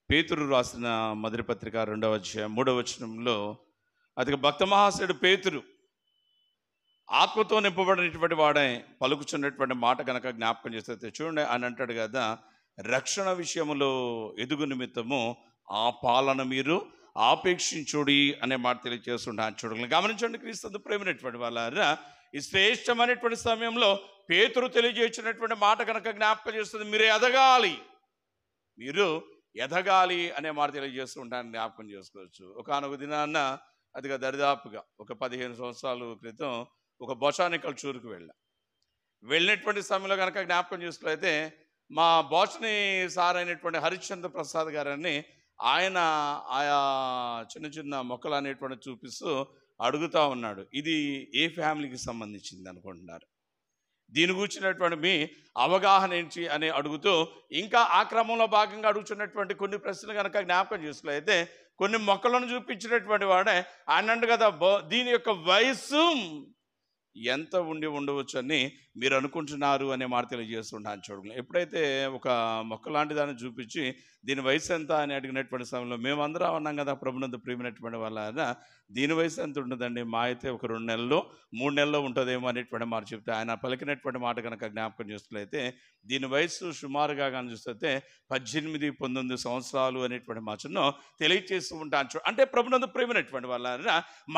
పేతురు రాసిన మొదటి పత్రిక 2వ అధ్యాయం 3వ వచనంలో అతిక భక్త మహాశయుడు పేతురు ఆత్మతో నింపబడినటువంటి వాడే పలుకుచున్నటువంటి మాట కనుక జ్ఞాపకం చేస్తే చూడండి అని అంటాడు కదా, రక్షణ విషయములో ఎదుగు నిమిత్తము ఆ పాలన మీరు ఆపేక్షించుడి అనే మాట తెలియజేస్తుంటాను. చూడండి, గమనించండి క్రీస్తు ప్రేమైనటువంటి వాళ్ళ ఈ శ్రేష్టమైనటువంటి సమయంలో పేతురు తెలియజేసినటువంటి మాట కనుక జ్ఞాపకం చేస్తుంది. మీరు ఎదగాలి, మీరు ఎదగాలి అనే మాట తెలియజేస్తూ ఉంటాను, జ్ఞాపకం చేసుకోవచ్చు. ఒకనొక దినాన్న అదిగా దరిదాపుగా ఒక 15 సంవత్సరాల క్రితం ఒక బొటానికల్ టూర్కి వెళ్ళినటువంటి సమయంలో కనుక జ్ఞాపకం చేసుకున్నట్లయితే మా బోటనీ సార్ అయినటువంటి హరిశ్చంద్ర ప్రసాద్ గారని ఆయన ఆయా చిన్న చిన్న మొక్కలు అనేటువంటి చూపిస్తూ అడుగుతూ ఉన్నాడు, ఇది ఏ ఫ్యామిలీకి సంబంధించింది అనుకుంటున్నారు, దీని గురించినటువంటి మీ అవగాహన ఏంటి అని అడుగుతూ ఇంకా ఆ క్రమంలో భాగంగా అడుగుతున్నటువంటి కొన్ని ప్రశ్నలు కనుక జ్ఞాపకం చేసుకున్నట్లయితే కొన్ని మొక్కలను చూపించినటువంటి వాడే అన్నాడు కదా, దీని యొక్క వయస్సు ఎంత ఉండవచ్చు అని మీరు అనుకుంటున్నారు అనే మాట తెలియజేస్తుంటాను. చూడండి, ఎప్పుడైతే ఒక మొక్క లాంటి దాన్ని చూపించి దీని వయసు ఎంత అని అడిగినటువంటి సమయంలో మేమందరం అన్నాం కదా, ప్రభునందు ప్రియమైనటువంటి వాళ్ళ దీని వయసు ఎంత ఉంటుందండి, మా అయితే ఒక 2 నెలల్లో 3 నెలల్లో ఉంటుందేమో అనేటువంటి మాట చెప్తే ఆయన పలికినటువంటి మాట కనుక జ్ఞాపకం చేస్తున్నట్లయితే దీని వయసు సుమారుగా కానీ చూస్తే 18-19 సంవత్సరాలు అనేటువంటి మాటను తెలియజేస్తూ ఉంటాను. అంటే ప్రభునందు ప్రియమైనటువంటి వాళ్ళ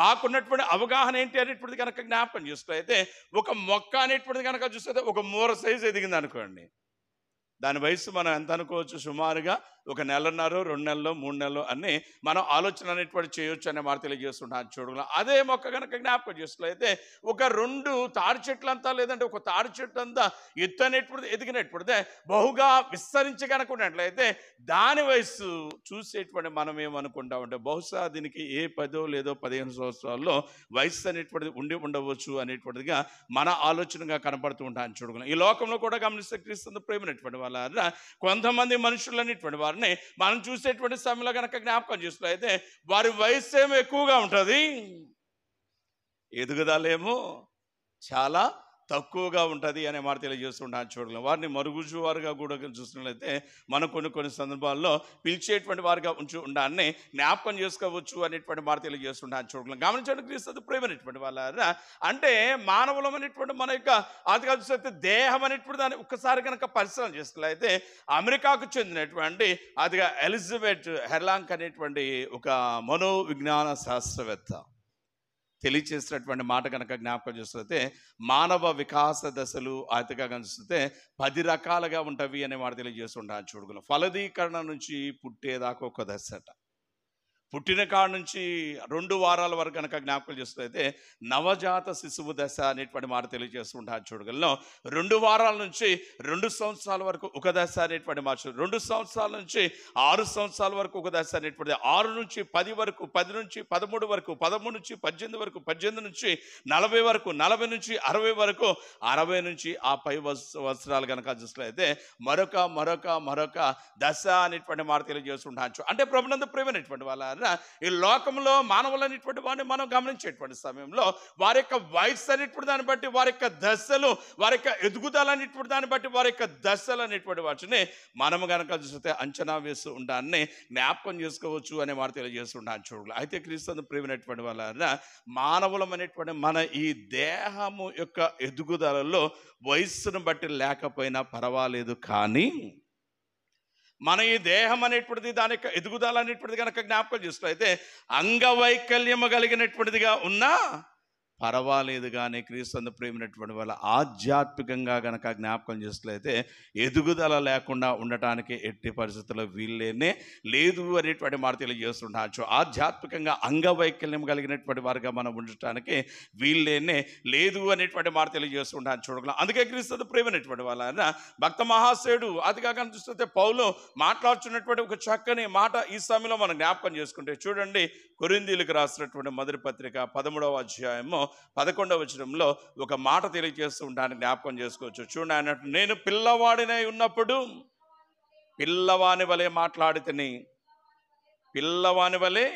మాకున్నటువంటి అవగాహన ఏంటి అనేటువంటిది కనుక జ్ఞాపకం చేస్తున్నట్లయితే ఒక మొక్క అనేటువంటిది కనుక చూస్తే ఒక మూర సైజు ఎదిగింది అనుకోండి, దాని వయసు మనం ఎంత అనుకోవచ్చు, సుమారుగా 1 నెలన్నర 2 నెలలు 3 నెలలు అన్ని మనం ఆలోచన అనేటువంటి చేయొచ్చు అనే మాట తెలియజేస్తుంటాను. చూడగలం అదే మొక్క కనుక జ్ఞాపకం చేసుకున్నట్లయితే ఒక 2 తాడి చెట్లంతా లేదంటే ఒక తాడి చెట్టు అంతా ఎత్తు అనేటువంటిది ఎదిగినటువంటిదే బహుగా విస్తరించి కనుక ఉన్నట్లయితే దాని వయసు చూసేటువంటి మనం ఏమనుకుంటా ఉంటే బహుశా దీనికి ఏ 10 లేదో 15 సంవత్సరాల్లో వయసు అనేటువంటిది ఉండవచ్చు అనేటువంటిదిగా మన ఆలోచనగా కనపడుతూ ఉంటాను. చూడగలం ఈ లోకంలో కూడా గమనిస్తే క్రీస్తు ప్రేమైనటువంటి వాళ్ళ కొంతమంది మనుషులు అనేటువంటి వారిని మనం చూసేటువంటి సమయంలో కనుక జ్ఞాపకం చేసుకున్నట్లయితే వారి వయసు ఏమో ఎక్కువగా ఉంటుంది, ఎదుగుదలేమో చాలా తక్కువగా ఉంటుంది అనే మాట తెలియజేస్తుంటాను. చూడగలం వారిని మరుగుజు వారుగా కూడా చూసినట్లయితే మనం కొన్ని సందర్భాల్లో పిలిచేటువంటి వారిగా ఉండాలని జ్ఞాపకం చేసుకోవచ్చు అనేటువంటి మాట తెలియజేస్తుంటాను. చూడగలం గమనించండి క్రీస్తు ప్రేమైనటువంటి వాళ్ళ అంటే మానవులం అనేటువంటి మన యొక్క ఆదిగా చూస్తే దేహం అనేటువంటి దాన్ని ఒక్కసారి కనుక పరిశీలన చేసుకున్నట్లయితే అమెరికాకు చెందినటువంటి అదిగా ఎలిజబెత్ హెర్లాంగ్ అనేటువంటి ఒక మనోవిజ్ఞాన శాస్త్రవేత్త తెలియచేసినటువంటి మాట కనుక జ్ఞాపకం చేస్తే మానవ వికాస దశలు అతిగా కనిపిస్తే 10 రకాలుగా ఉంటవి అనే మాట తెలియజేస్తుంటాను. చూడగలం ఫలదీకరణ నుంచి పుట్టేదాకా ఒక దశట, పుట్టిన కాడ నుంచి 2 వారాల వరకు కనుక జ్ఞాపకం చేస్తే నవజాత శిశువు దశ అనేటువంటి మాట తెలియజేస్తుంటాను. చూడగలను 2 వారాల నుంచి 2 సంవత్సరాల వరకు ఒక దశ అనేటువంటి మాట, 2 సంవత్సరాల నుంచి 6 సంవత్సరాల వరకు ఒక దశ అనేటువంటి, 6 నుంచి 10 వరకు, 10 నుంచి 13 వరకు, 13 నుంచి 18 వరకు, 18 నుంచి 40 వరకు, 40 నుంచి 60 వరకు, 60 నుంచి ఆ పై సంవత్సరాలు కనుక చూసినట్లయితే మరొక దశ అనేటువంటి మాట తెలియజేస్తుంటాను. అంటే ప్రభునందు ప్రేమైనటువంటి వాళ్ళ ఈ లోకంలో మానవులు అనేటువంటి వారిని మనం గమనించేటువంటి సమయంలో వారి యొక్క వయసు అనేటువంటి దాన్ని బట్టి, వారి యొక్క దశలు, వారి యొక్క ఎదుగుదల అనేటువంటి దాన్ని బట్టి, వారి యొక్క దశలు అనేటువంటి వాటిని మనము కనుక చూస్తే అంచనా వేస్తూ ఉండాలని జ్ఞాపకం చేసుకోవచ్చు అనే మాట తెలియజేస్తుంటాను. చూడాలి అయితే క్రీస్తు ప్రేమైనటువంటి వాళ్ళ మానవులం అనేటువంటి మన ఈ దేహము యొక్క ఎదుగుదలలో వయస్సును బట్టి లేకపోయినా పర్వాలేదు, కానీ మన ఈ దేహం అనేటువంటిది దాని యొక్క ఎదుగుదల అనేటువంటిది కనుక జ్ఞాపకం చేసినట్లయితే అంగవైకల్యము కలిగినటువంటిదిగా ఉన్నా పర్వాలేదు, కానీ క్రీస్తు ప్రేమైనటువంటి వాళ్ళ ఆధ్యాత్మికంగా కనుక జ్ఞాపకం చేసినట్లయితే ఎదుగుదల లేకుండా ఉండటానికి ఎట్టి పరిస్థితుల్లో వీళ్ళేనే లేదు అనేటువంటి మాట తెలియజేస్తుంటారు. ఆధ్యాత్మికంగా అంగవైకల్యం కలిగినటువంటి వారిగా మనం ఉండటానికి వీళ్ళేనే లేదు అనేటువంటి మాట తెలియజేస్తుంటారు. చూడగలం అందుకే క్రీస్తు ప్రేమైనటువంటి వాళ్ళ భక్త మహాశయుడు అదిగా చూస్తే పౌలు మాట్లాడుతున్నటువంటి ఒక చక్కని మాట ఈ సమయంలో మనం జ్ఞాపకం చేసుకుంటే చూడండి, కొరింథీయులకు రాసినటువంటి మొదటి పత్రిక 13వ అధ్యాయము 11వ వచనంలో ఒక మాట తెలియజేస్తూ ఉంటాను, జ్ఞాపకం చేసుకోవచ్చు. చూడండి, అన్నట్టు నేను పిల్లవాడినై ఉన్నప్పుడు పిల్లవాని వలె మాట్లాడితిని, పిల్లవాని వలె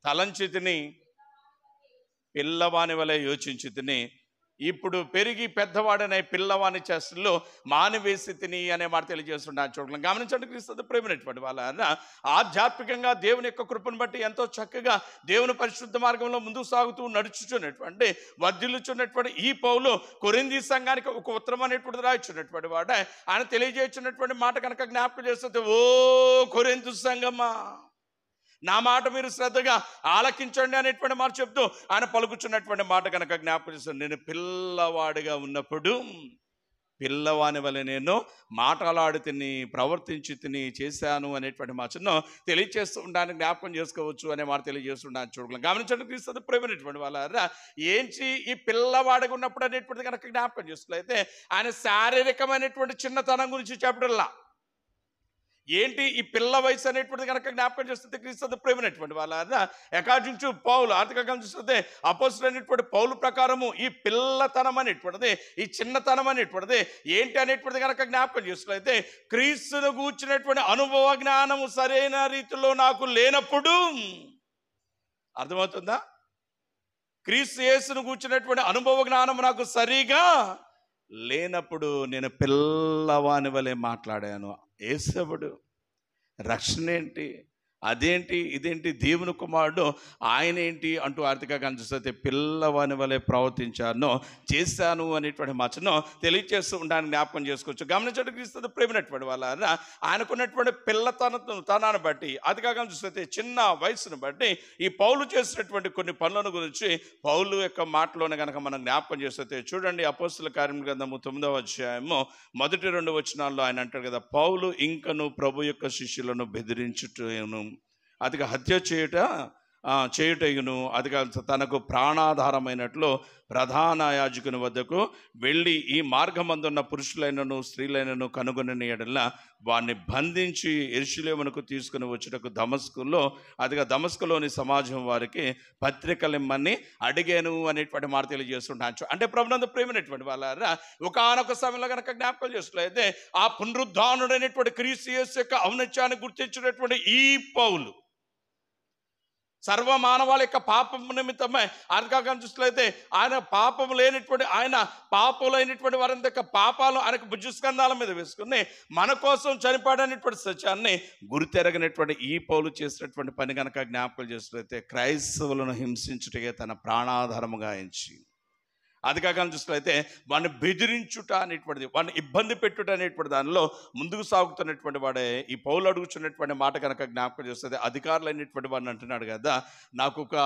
తలంచి తిని, పిల్లవాని వలె యోచించి తిని, ఇప్పుడు పెరిగి పెద్దవాడనే పిల్లవాని చేష్టల్లో మానివేసి తిని అనే మాట తెలియజేస్తున్నాను. చూడడం గమనించండి క్రీస్తు ప్రేమైనటువంటి వాళ్ళ ఆధ్యాత్మికంగా దేవుని యొక్క కృపను బట్టి ఎంతో చక్కగా దేవుని పరిశుద్ధ మార్గంలో ముందుకు సాగుతూ నడుచుచున్నటువంటి వర్ధిల్లుచున్నటువంటి ఈ పౌలు కొరింథీ సంఘానికి ఒక ఉత్తరం అనేటువంటిది రాయించున్నటువంటి వాడు ఆయన తెలియజేస్తున్నటువంటి మాట కనుక జ్ఞాపకం చేస్తుంది. ఓ కొరింథీ సంఘమా, నా మాట మీరు శ్రద్ధగా ఆలకించండి అనేటువంటి మాట చెప్తూ ఆయన పలుకుచున్నటువంటి మాట కనుక జ్ఞాపకం చేస్తాను. నేను పిల్లవాడిగా ఉన్నప్పుడు పిల్లవాని వల్ల నేను మాటలాడి తిని ప్రవర్తించి తిని చేశాను అనేటువంటి మాటను తెలియజేస్తూ ఉండడానికి జ్ఞాపకం చేసుకోవచ్చు అనే మాట తెలియజేస్తున్నాను. చూడగలం గమనించండి క్రీస్తు ప్రేమైనటువంటి వాళ్ళ ఏంటి ఈ పిల్లవాడిగా ఉన్నప్పుడు అనేటువంటిది కనుక జ్ఞాపకం చేసుకున్నట్లయితే ఆయన శారీరకమైనటువంటి చిన్నతనం గురించి చెప్పడంలా. ఏంటి ఈ పిల్ల వయసు అనేటువంటిది కనుక జ్ఞాపకం చేస్తుంది క్రీస్తు ప్రేమైనటువంటి వాళ్ళ అకార్డింగ్ టు పౌలు ఆర్థికంగా చూస్తే అపోస్తలుడైనటువంటి పౌలు ప్రకారము ఈ పిల్లతనం అనేటువంటిది ఈ చిన్నతనం అనేటువంటిది ఏంటి అనేటువంటిది కనుక జ్ఞాపకం చేసుకున్నట్లయితే క్రీస్తును గూర్చినటువంటి అనుభవ జ్ఞానము సరైన రీతిలో నాకు లేనప్పుడు, అర్థమవుతుందా? క్రీస్తు యేసును గూర్చినటువంటి అనుభవ జ్ఞానం నాకు సరిగా లేనప్పుడు నేను పిల్లవాని వలె మాట్లాడాను. యేసవుడు రక్షణ ఏంటి, అదేంటి, ఇదేంటి, దేవుని కుమారుడు ఆయన ఏంటి అంటూ ఆర్థికంగా కనిపిస్తే పిల్లవాని వలె ప్రవర్తించాను చేశాను అనేటువంటి మాటను తెలియజేస్తూ ఉండడానికి జ్ఞాపకం చేసుకోవచ్చు. గమనించడం క్రీస్తు ప్రేమైనటువంటి వాళ్ళ ఆయనకున్నటువంటి పిల్లతనాన్ని బట్టి అదిగా చూస్తే చిన్న వయసును బట్టి ఈ పౌలు చేసినటువంటి కొన్ని పనులను గురించి పౌలు యొక్క మాటలోనే కనుక మనం జ్ఞాపకం చేస్తే చూడండి, అపోస్తల కార్యముల గ్రంథము 9వ అధ్యాయము మొదటి 2 వచనాల్లో ఆయన అంటాడు కదా, పౌలు ఇంకను ప్రభు యొక్క శిష్యులను బెదిరించుటను అదిగా హత్య చేయుటయును అదిగా తనకు ప్రాణాధారమైనట్లు ప్రధాన యాజకుని వద్దకు వెళ్ళి ఈ మార్గమందున్న పురుషులైనను స్త్రీలైనను కనుగొనని ఎడల వారిని బంధించి యెరూషలేమునకు తీసుకుని వచ్చుటకు దమస్కులోని సమాజం వారికి పత్రికలిమ్మని అడిగాను అనేటువంటి మాట తెలియజేస్తుంటాను. అంటే ప్రభునందు ప్రేమైనటువంటి వాళ్ళ ఒకానొక సమయంలో కనుక జ్ఞాపకం చేస్తున్నట్లయితే ఆ పునరుద్ధానుడైనటువంటి క్రీస్తు యేసు యొక్క ఔన్నత్యాన్ని గుర్తించినటువంటి ఈ పౌలు సర్వ మానవాళి యొక్క పాపం నిమిత్తమై అనగా చూసినట్లయితే ఆయన పాపం లేనిటువంటి ఆయన పాపములైనటువంటి వారి యొక్క పాపాలు ఆయనకు భుజస్కంధాల మీద వేసుకుని మన కోసం చనిపోడనేటువంటి సత్యాన్ని గుర్తెరగనటువంటి ఈ పౌలు చేసినటువంటి పని కనుక జ్ఞాపకం చేసినట్లయితే క్రైస్తవులను హింసించుటకే తన ప్రాణాధారముగా ఎంచి అది కాక చూసినట్లయితే వాడిని బెదిరించుట అనేటువంటిది, వాడిని ఇబ్బంది పెట్టుట అనేటువంటి దానిలో ముందుకు సాగుతున్నటువంటి వాడే ఈ పౌలు అడుగుతున్నటువంటి మాట కనుక జ్ఞాపకం చేస్తుంది. అధికారులు అనేటువంటి వాడిని అంటున్నాడు కదా, నాకు ఒక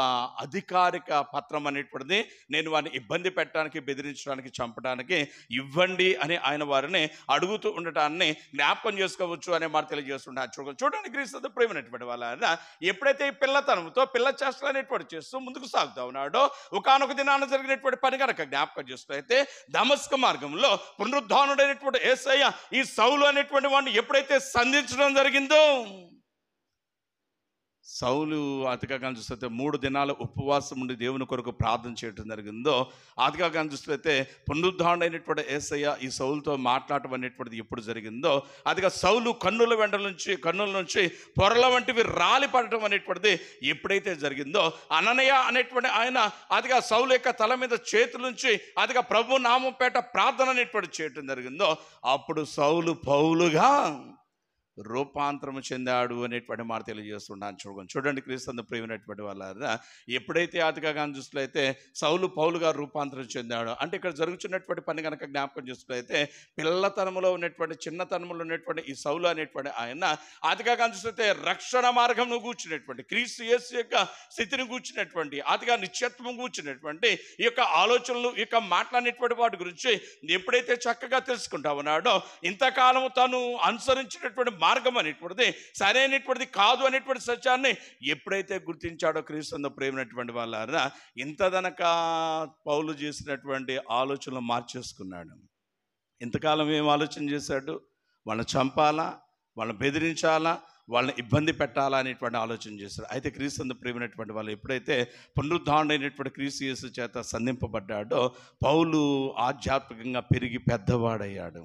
అధికారిక పత్రం అనేటువంటిది నేను వాడిని ఇబ్బంది పెట్టడానికి బెదిరించడానికి చంపడానికి ఇవ్వండి అని ఆయన వారిని అడుగుతూ ఉండటాన్ని జ్ఞాపకం చేసుకోవచ్చు అనే మాట తెలియజేస్తుంటారు. చూడడానికి క్రీస్తు ప్రేమైనటువంటి వాళ్ళ ఎప్పుడైతే ఈ పిల్లతనంతో పిల్ల చేష్టలు అనేటువంటి చేస్తూ ముందుకు సాగుతా ఉన్నాడో ఒకానొక దినాన జరిగినటువంటి పని కనుక జ్ఞాపకం చేస్తున్నట్లయితే దమస్కు మార్గంలో పునరుద్ధానుడైనటువంటి యేసయ్య ఈ సౌలు అనేటువంటి వాడిని ఎప్పుడైతే సంధించడం జరిగిందో, సౌలు అతిగా చూస్తే 3 దినాలు ఉపవాసం ఉండి దేవుని కొరకు ప్రార్థన చేయడం జరిగిందో, అతిగా చూస్తే పునరుద్ధానుడైనటువంటి యేసయ్య ఈ సౌలుతో మాట్లాడటం అనేటువంటిది ఎప్పుడు జరిగిందో, అదిగా సౌలు కన్నుల నుంచి పొరల వంటివి రాలి పడటం అనేటువంటిది ఎప్పుడైతే జరిగిందో, అననయ అనేటువంటి ఆయన అదిగా సౌలు యొక్క తల మీద చేతుల నుంచి అదిగా ప్రభు నామం పేట ప్రార్థన అనేటువంటి చేయటం జరిగిందో, అప్పుడు సౌలు పౌలుగా రూపాంతరం చెందాడు అనేటువంటి మాట తెలియజేస్తున్నాను. చూడండి క్రీస్తు ప్రియమైనటువంటి వాళ్ళ ఎప్పుడైతే అతిగా చూసినట్లయితే సౌలు పౌలుగా రూపాంతరం చెందాడు అంటే ఇక్కడ జరుగుతున్నటువంటి పని కనుక జ్ఞాపకం చూసినట్లయితే పిల్లతనంలో ఉన్నటువంటి చిన్నతనంలో ఉన్నటువంటి ఈ సౌలు అనేటువంటి ఆయన అతిగా చూసినట్లయితే రక్షణ మార్గంను కూర్చున్నటువంటి క్రీస్తు యేసు యొక్క స్థితిని కూర్చున్నటువంటి అతిగా నిత్యత్వం కూర్చున్నటువంటి ఈ యొక్క ఆలోచనలు ఈ యొక్క మాట్లాడినటువంటి వాటి గురించి ఎప్పుడైతే చక్కగా తెలుసుకుంటా ఉన్నాడో, ఇంతకాలం తను అనుసరించినటువంటి మార్గం అనేటువంటిది సరైనటువంటిది కాదు అనేటువంటి సత్యాన్ని ఎప్పుడైతే గుర్తించాడో క్రీస్తు ప్రేమైనటువంటి వాళ్ళ ఇంతదనక పౌలు చేసినటువంటి ఆలోచనలు మార్చేసుకున్నాడు. ఇంతకాలం ఏం ఆలోచన చేశాడు? వాళ్ళని చంపాలా, వాళ్ళని బెదిరించాలా, వాళ్ళని ఇబ్బంది పెట్టాలా అనేటువంటి ఆలోచన చేశారు. అయితే క్రీస్తు ప్రేమైనటువంటి వాళ్ళు ఎప్పుడైతే పునరుద్ధానుడైనటువంటి క్రీస్తు యేసు చేత సంధింపబడ్డాడో పౌలు ఆధ్యాత్మికంగా పెరిగి పెద్దవాడయ్యాడు.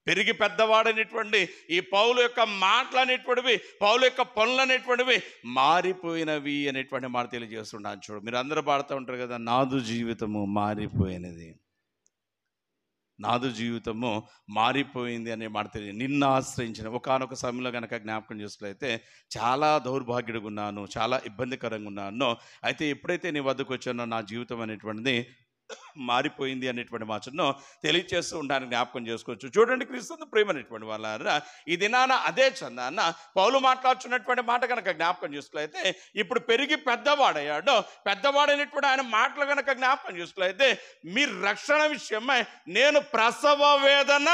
పెరిగి పెద్దవాడనేటువంటి ఈ పౌలు యొక్క మాటలు అనేటువంటివి, పౌలు యొక్క పనులు అనేటువంటివి మారిపోయినవి అనేటువంటి మాట తెలియజేస్తున్నాను. చూడు, మీరు అందరూ పాడుతూ ఉంటారు కదా, నాదు జీవితము మారిపోయినది, నాదు జీవితము మారిపోయింది అనే మాట తెలియదు. నిన్ను ఆశ్రయించిన ఒకానొక సమయంలో కనుక జ్ఞాపకం చేసుకున్నైతే చాలా దౌర్భాగ్యుడిగా ఉన్నాను, చాలా ఇబ్బందికరంగా ఉన్నాను. అయితే ఎప్పుడైతే నీ వద్దకు వచ్చానో నా జీవితం అనేటువంటిది మారిపోయింది అనేటువంటి మాటను తెలియచేస్తూ ఉండడానికి జ్ఞాపకం చేసుకోవచ్చు. చూడండి, క్రీస్తు ప్రేమ అనేటువంటి వాళ్ళ ఈ దినాన అదే చందాన పౌలు మాట్లాడుతున్నటువంటి మాట కనుక జ్ఞాపకం చేసుకులైతే, ఇప్పుడు పెరిగి పెద్దవాడయ్యాడో, పెద్దవాడైనటువంటి ఆయన మాటలు కనుక జ్ఞాపకం చేసుకులైతే, మీ రక్షణ విషయమై నేను ప్రసవ వేదన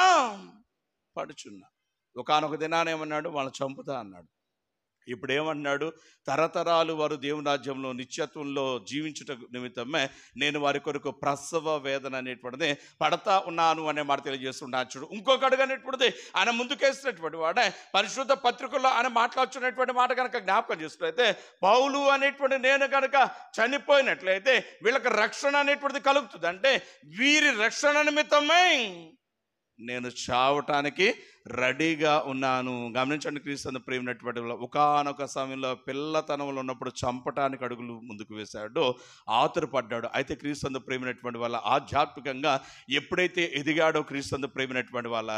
పడుచున్నా. ఒకానొక దినాన ఏమన్నాడు, వాళ్ళని చంపుతా అన్నాడు. ఇప్పుడు ఏమన్నాడు, తరతరాలు వారు దేవుని రాజ్యంలో నిత్యత్వంలో జీవించుట నిమిత్తమే నేను వారి కొరకు ప్రసవ వేదన అనేటువంటిది పడతా ఉన్నాను అనే మాట తెలియజేస్తున్నాడు. చూడు, ఇంకొక అడుగు అనేటువంటిది ఆయన ముందుకేసినటువంటి వాడే పరిశుద్ధ పత్రికల్లో ఆయన మాట్లాడుతున్నటువంటి మాట కనుక జ్ఞాపకం చేసుకున్నట్లయితే, పౌలు అనేటువంటి నేను కనుక చనిపోయినట్లయితే వీళ్ళకి రక్షణ అనేటువంటిది కలుగుతుంది. అంటే వీరి రక్షణ నిమిత్తమే నేను చావటానికి రెడీగా ఉన్నాను. గమనించండి, క్రీస్తు ప్రేమినటువంటి ఒకానొక సమయంలో పిల్లతనంలో ఉన్నప్పుడు చంపటానికి అడుగులు ముందుకు వేశాడు, ఆతురపడ్డాడు. అయితే క్రీస్తు ప్రేమినటువంటి వాళ్ళ ఆధ్యాత్మికంగా ఎప్పుడైతే ఎదిగాడో, క్రీస్తు ప్రేమినటువంటి వాళ్ళ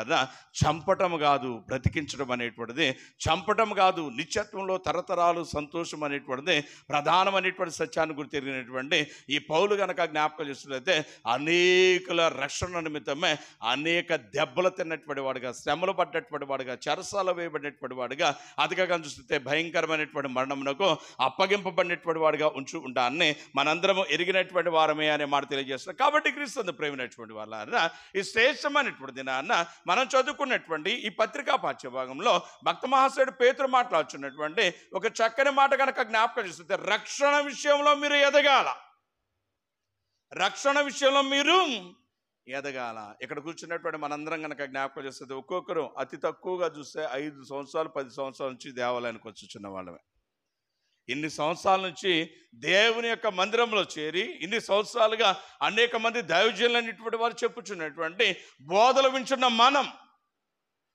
చంపటం కాదు బ్రతికించడం అనేటువంటిది, చంపటం కాదు నిత్యత్వంలో తరతరాలు సంతోషం అనేటువంటిది ప్రధానమైనటువంటి సత్యాన్ని గుర్తిరిగినటువంటి ఈ పౌలు గనక జ్ఞాపకం చేస్తున్నట్లయితే, అనేకుల రక్షణ నిమిత్తమే అనేక దెబ్బలు తిన్నటువంటి వాడుగా, శ్రమలు పడ్డటువంటి వాడుగా, చెరసాల వేయబడినటువంటి వాడుగా, అదిగా చూస్తే భయంకరమైనటువంటి మరణమునకు అప్పగింపబడినటువంటి వాడుగా ఉంటాన్ని మనందరము ఎరిగినటువంటి వారమే అనే మాట తెలియజేస్తున్నాం. కాబట్టి క్రీస్తు ప్రేమైనటువంటి వాళ్ళ ఈ శ్రేష్టమైనటువంటి దినాన్న మనం చదువుకున్నటువంటి ఈ పత్రికా పాఠ్యభాగంలో భక్త మహాశయుడు పేతురు మాట్లాడుతున్నటువంటి ఒక చక్కని మాట కనుక జ్ఞాపకం చేస్తుంటే, రక్షణ విషయంలో మీరు ఎదగాల, రక్షణ విషయంలో మీరు ఎదగాల. ఇక్కడ కూర్చున్నటువంటి మనందరం కనుక జ్ఞాపకం చేస్తుంది, ఒక్కొక్కరు అతి తక్కువగా చూస్తే 5 సంవత్సరాలు 10 సంవత్సరాల నుంచి దేవాలయానికి వచ్చుచున్న వాళ్ళమే. ఇన్ని సంవత్సరాల నుంచి దేవుని యొక్క మందిరంలో చేరి ఇన్ని సంవత్సరాలుగా అనేక మంది దైవజనులు అనేటువంటి వారు చెప్పుచున్నటువంటి బోధలు వింటున్న మనం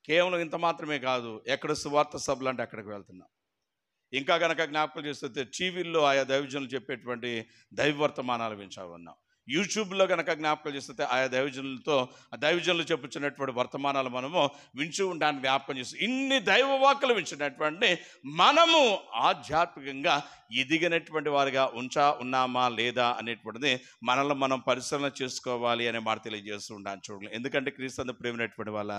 కేవలం ఇంత మాత్రమే కాదు, ఎక్కడ సువార్త సభలు అంటే అక్కడికి వెళ్తున్నాం. ఇంకా కనుక జ్ఞాపకం చేస్తే టీవీల్లో ఆయా దైవజనులు చెప్పేటువంటి దైవ వర్తమానాలు వింటా ఉన్నాం. యూట్యూబ్లో కనుక జ్ఞాపకం చేస్తే ఆయా దైవజనులు చెప్పుచున్నటువంటి వర్తమానాలు మనము వింటూ ఉండడానికి జ్ఞాపకం చేస్తాం. ఇన్ని దైవ వాక్కులు వింటున్నటువంటి మనము ఆధ్యాత్మికంగా ఎదిగినటువంటి వారిగా ఉన్నామా లేదా అనేటువంటిది మనల్ని మనం పరిశీలన చేసుకోవాలి అనే మాట తెలియజేస్తూ ఉంటాను. చూడండి, ఎందుకంటే క్రీస్తు ప్రేమైనటువంటి వాళ్ళ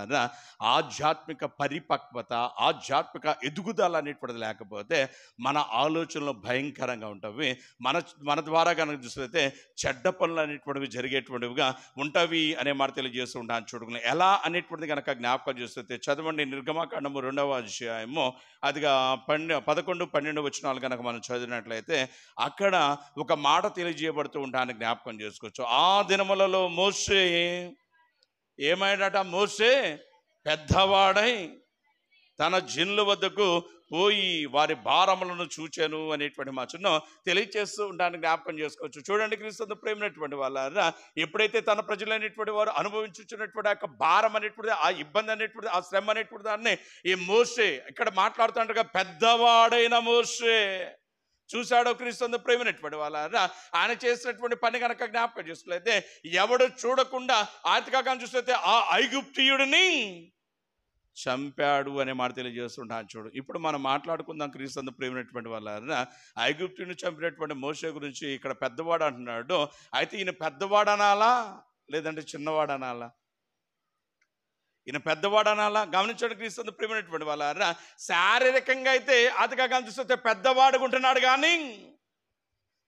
ఆధ్యాత్మిక పరిపక్వత, ఆధ్యాత్మిక ఎదుగుదల అనేటువంటిది లేకపోతే మన ఆలోచనలు భయంకరంగా ఉంటాయి. మన ద్వారా కనుక చూస్తే చెడ్డ పనులు అనేటువంటివి జరిగేటువంటివిగా ఉంటాయి అనే మాట తెలియజేస్తూ ఉంటాను. చూడండి, ఎలా అనేటువంటిది కనుక జ్ఞాపకం చేస్తే చదవండి, నిర్గమకాండము 2వ అధ్యాయము అదిగా 11, 12 వచనాలు కనుక మనం చదివినట్లయితే అక్కడ ఒక మాట తెలియజేయబడుతూ ఉంటానికి జ్ఞాపకం చేసుకోవచ్చు. ఆ దినములలో మోషే ఏమైనట, మోషే పెద్దవాడై తన జనుల వద్దకు పోయి వారి భారములను చూచాను అనేటువంటి మాటను తెలియచేస్తూ ఉండడానికి జ్ఞాపకం చేసుకోవచ్చు. చూడండి, క్రీస్తు ప్రేమైనటువంటి వాళ్ళ ఎప్పుడైతే తన ప్రజలైనటువంటి వారు అనుభవించున్నటువంటి ఆ భారం అనేటువంటిది, ఆ ఇబ్బంది అనేటువంటిది, ఆ శ్రమ అనేటువంటి దాన్ని ఈ మోషే ఇక్కడ మాట్లాడుతుండగా పెద్దవాడైన మోషే చూశాడో. క్రీస్తు ప్రేమైనటువంటి వాళ్ళ ఆయన చేసినటువంటి పని కనుక జ్ఞాపకం చేసుకులైతే, ఎవడు చూడకుండా ఆర్థికంగా చూస్తే ఆ ఐగుప్తీయుడిని చంపాడు అనే మాట తెలియజేస్తుంటాను. చూడు, ఇప్పుడు మనం మాట్లాడుకుందాం క్రీస్తు ప్రేమైనటువంటి వాళ్ళ ఐగుప్తుని చంపినటువంటి మోషే గురించి. ఇక్కడ పెద్దవాడు అంటున్నాడు. అయితే ఈయన పెద్దవాడు అనాలా లేదంటే చిన్నవాడు అనాలా? ఈయన పెద్దవాడు అనాలా? గమనించండి, క్రీస్తు ప్రేమైనటువంటి వాళ్ళ శారీరకంగా అయితే అతిగా చూస్తే పెద్దవాడుగా ఉంటున్నాడు, కానీ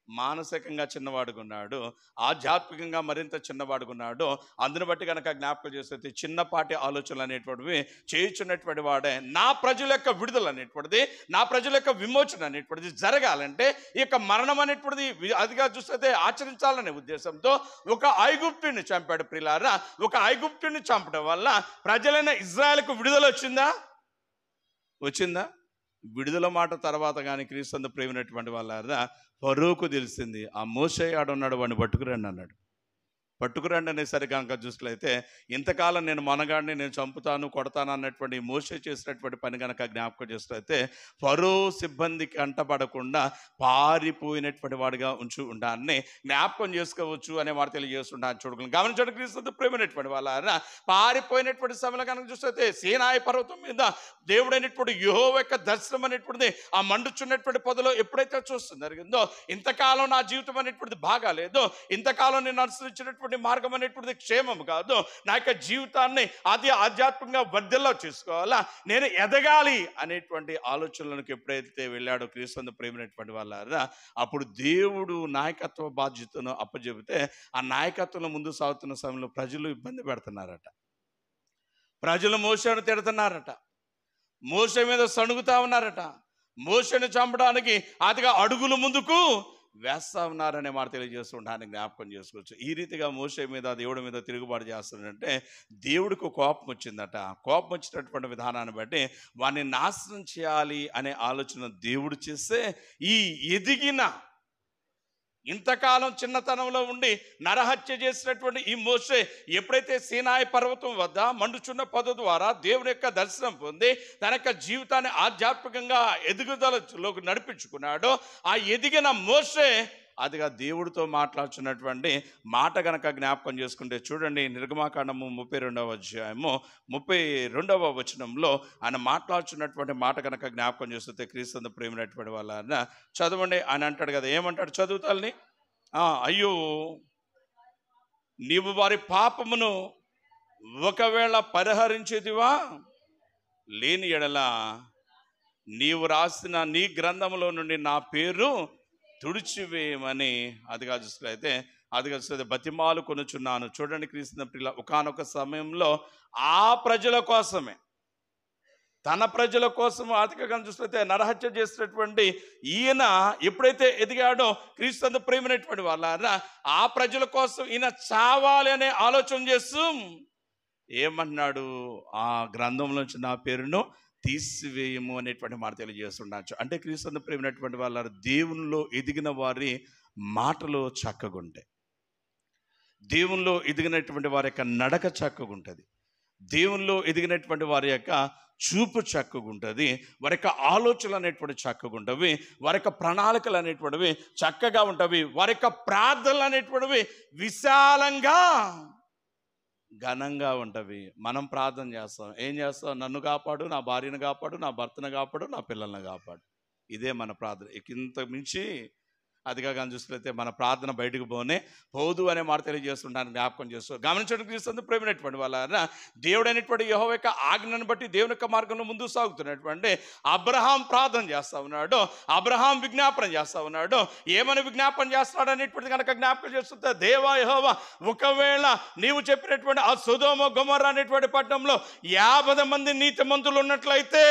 మానసికంగా చిన్నవాడుకున్నాడు, ఆధ్యాత్మికంగా మరింత చిన్నవాడుకున్నాడు. అందుని బట్టి కనుక జ్ఞాపకం చేస్తే చిన్నపాటి ఆలోచనలు అనేటువంటివి చేయించున్నటువంటి వాడే నా ప్రజల యొక్క విడుదల అనేటువంటిది, నా ప్రజల యొక్క విమోచన అనేటువంటిది జరగాలంటే ఈ యొక్క మరణం అనేటువంటిది అదిగా చూస్తే ఆచరించాలనే ఉద్దేశంతో ఒక ఐగుప్తుని చంపాడు. ప్రియులారా, ఒక ఐగుప్తుని చంపడం వల్ల ప్రజలైన ఇజ్రాయెల్కు విడుదల వచ్చిందా? విడుదల మాట తర్వాత కానీ క్రీస్తు ప్రేమైనటువంటి వాళ్ళ ఫరోకు తెలిసింది, ఆ మోషే ఆడున్నాడు, వాడిని పట్టుకురండి అన్నాడు. పట్టుకురండి అనేసరి కనుక చూసినట్లయితే ఇంతకాలం నేను మనగాడిని నేను చంపుతాను కొడతాను అన్నటువంటి మోషే చేసినటువంటి పని కనుక జ్ఞాపకం చేసినట్లయితే ఫరో సిబ్బందికి అంటపడకుండా పారిపోయినటువంటి వాడిగా ఉండాలని జ్ఞాపకం చేసుకోవచ్చు అనే మాట తెలియజేస్తుంటాను. చూడగలను గమనించడం క్రీస్తు ప్రేమైనటువంటి వాళ్ళ పారిపోయినటువంటి సమయంలో కనుక చూస్తే సీనాయి పర్వతం మీద దేవుడైనటువంటి యెహోవా యొక్క దర్శనం అనేటువంటిది ఆ మండుచున్నటువంటి పొదలో ఎప్పుడైతే చూస్తుంది జరిగిందో, ఇంతకాలం నా జీవితం అనేటువంటిది బాగాలేదు, ఇంతకాలం నేను అనుసరించినటువంటి మార్గం అనేటువంటిది క్షేమం కాదు, నా యొక్క జీవితాన్ని ఆధ్యాత్మికంగా వర్ధిల్లా చేసుకోవాలా, నేను ఎదగాలి అనేటువంటి ఆలోచనలకు ఎప్పుడైతే వెళ్ళాడో క్రీస్తు ప్రేమైనటువంటి వాళ్ళారా, అప్పుడు దేవుడు నాయకత్వ బాధ్యతను అప్పచెబితే ఆ నాయకత్వంలో ముందు సాగుతున్న సమయంలో ప్రజలు ఇబ్బంది పెడుతున్నారట, ప్రజలు మోషేను తిడుతున్నారట, మోషే మీద సణుగుతా ఉన్నారట, మోషేను చంపడానికి అతిగా అడుగులు ముందుకు వేస్తా ఉన్నారనే మాట తెలియజేస్తుండడానికి జ్ఞాపకం చేసుకోవచ్చు. ఈ రీతిగా మోషే మీద దేవుడి మీద తిరుగుబాటు చేస్తుందంటే దేవుడికి కోపం వచ్చిందట. కోపం వచ్చినటువంటి విధానాన్ని బట్టి వాడిని నాశనం చేయాలి అనే ఆలోచన దేవుడు చేస్తే ఈ ఎదిగిన ఇంతకాలం చిన్నతనంలో ఉండి నరహత్య చేసినటువంటి ఈ మోషే ఎప్పుడైతే సీనాయి పర్వతం వద్ద మండుచున్న పొద ద్వారా దేవుని యొక్క దర్శనం పొంది తన యొక్క జీవితాన్ని ఆధ్యాత్మికంగా ఎదుగుదలలోకి నడిపించుకున్నాడో, ఆ ఎదిగిన మోషే అదిగా దేవుడితో మాట్లాడుచున్నటువంటి మాట గనక జ్ఞాపకం చేసుకుంటే చూడండి, నిర్గమాకాండము 32వ అధ్యాయము 32వ వచనంలో ఆయన మాట్లాడుచున్నటువంటి మాట గనక జ్ఞాపకం చేస్తే క్రీస్తు ప్రేమైనటువంటి వాళ్ళ చదవండి. ఆయన అంటాడు కదా, ఏమంటాడు చదువుతాలని, అయ్యో నీవు వారి పాపమును ఒకవేళ పరిహరించేదివా, లేని ఎడల నీవు రాసిన నీ గ్రంథంలో నుండి నా పేరు తుడిచివేయమని అదిగా చూసినట్లయితే బతిమాలు కొనుచున్నాను. చూడండి క్రీస్తు ప్రియుల, ఒకానొక సమయంలో ఆ ప్రజల కోసమే, తన ప్రజల కోసం అతిగా చూసినట్లయితే నరహత్య చేసినటువంటి ఈయన ఎప్పుడైతే ఎదిగాడో క్రీస్తు ప్రేమైనటువంటి వాళ్ళ ఆ ప్రజల కోసం ఈయన చావాలి అనే ఆలోచన చేస్తూ ఏమన్నాడు, ఆ గ్రంథంలోంచి నా పేరును తీసివేయము అనేటువంటి మాట తెలియజేస్తుండొచ్చు. అంటే క్రీస్తు ప్రేమైనటువంటి వాళ్ళ దేవునిలో ఎదిగిన వారి మాటలు చక్కగుంటాయి, దేవునిలో ఎదిగినటువంటి వారి యొక్క నడక చక్కగుంటుంది, దేవునిలో ఎదిగినటువంటి వారి యొక్క చూపు చక్కగుంటుంది, వారి యొక్క ఆలోచనలు అనేటువంటి చక్కగుంటవి, వారి యొక్క ప్రణాళికలు అనేటువంటివి చక్కగా ఉంటవి, వారి యొక్క ప్రార్థనలు అనేటువంటివి విశాలంగా ఘనంగా ఉంటవి. మనం ప్రార్థన చేస్తాం, ఏం చేస్తాం, నన్ను కాపాడు, నా భార్యను కాపాడు, నా భర్తను కాపాడు, నా పిల్లల్ని కాపాడు, ఇదే మన ప్రార్థన. ఇంత మించి అదిగా కానీ చూసినట్లయితే మన ప్రార్థన బయటకు పోదు అనే మాట తెలియజేస్తుంటాను, జ్ఞాపకం చేస్తూ గమనించడం క్రీస్తు ప్రేమైనటువంటి వాళ్ళ దేవుడు అనేటువంటి యెహోవా యొక్క ఆజ్ఞను బట్టి దేవుని యొక్క మార్గంలో ముందుకు సాగుతున్నటువంటి అబ్రహాం ప్రార్థన చేస్తూ ఉన్నాడు, అబ్రహాం విజ్ఞాపన చేస్తూ ఉన్నాడు. ఏమని విజ్ఞాపన చేస్తున్నాడు అనేటువంటిది కనుక జ్ఞాపకం చేస్తుంటే, దేవా యెహోవా ఒకవేళ నీవు చెప్పినటువంటి ఆ సొదొమ గొమొర్రా అనేటువంటి పట్టణంలో 50 మంది నీతిమంతులు ఉన్నట్లయితే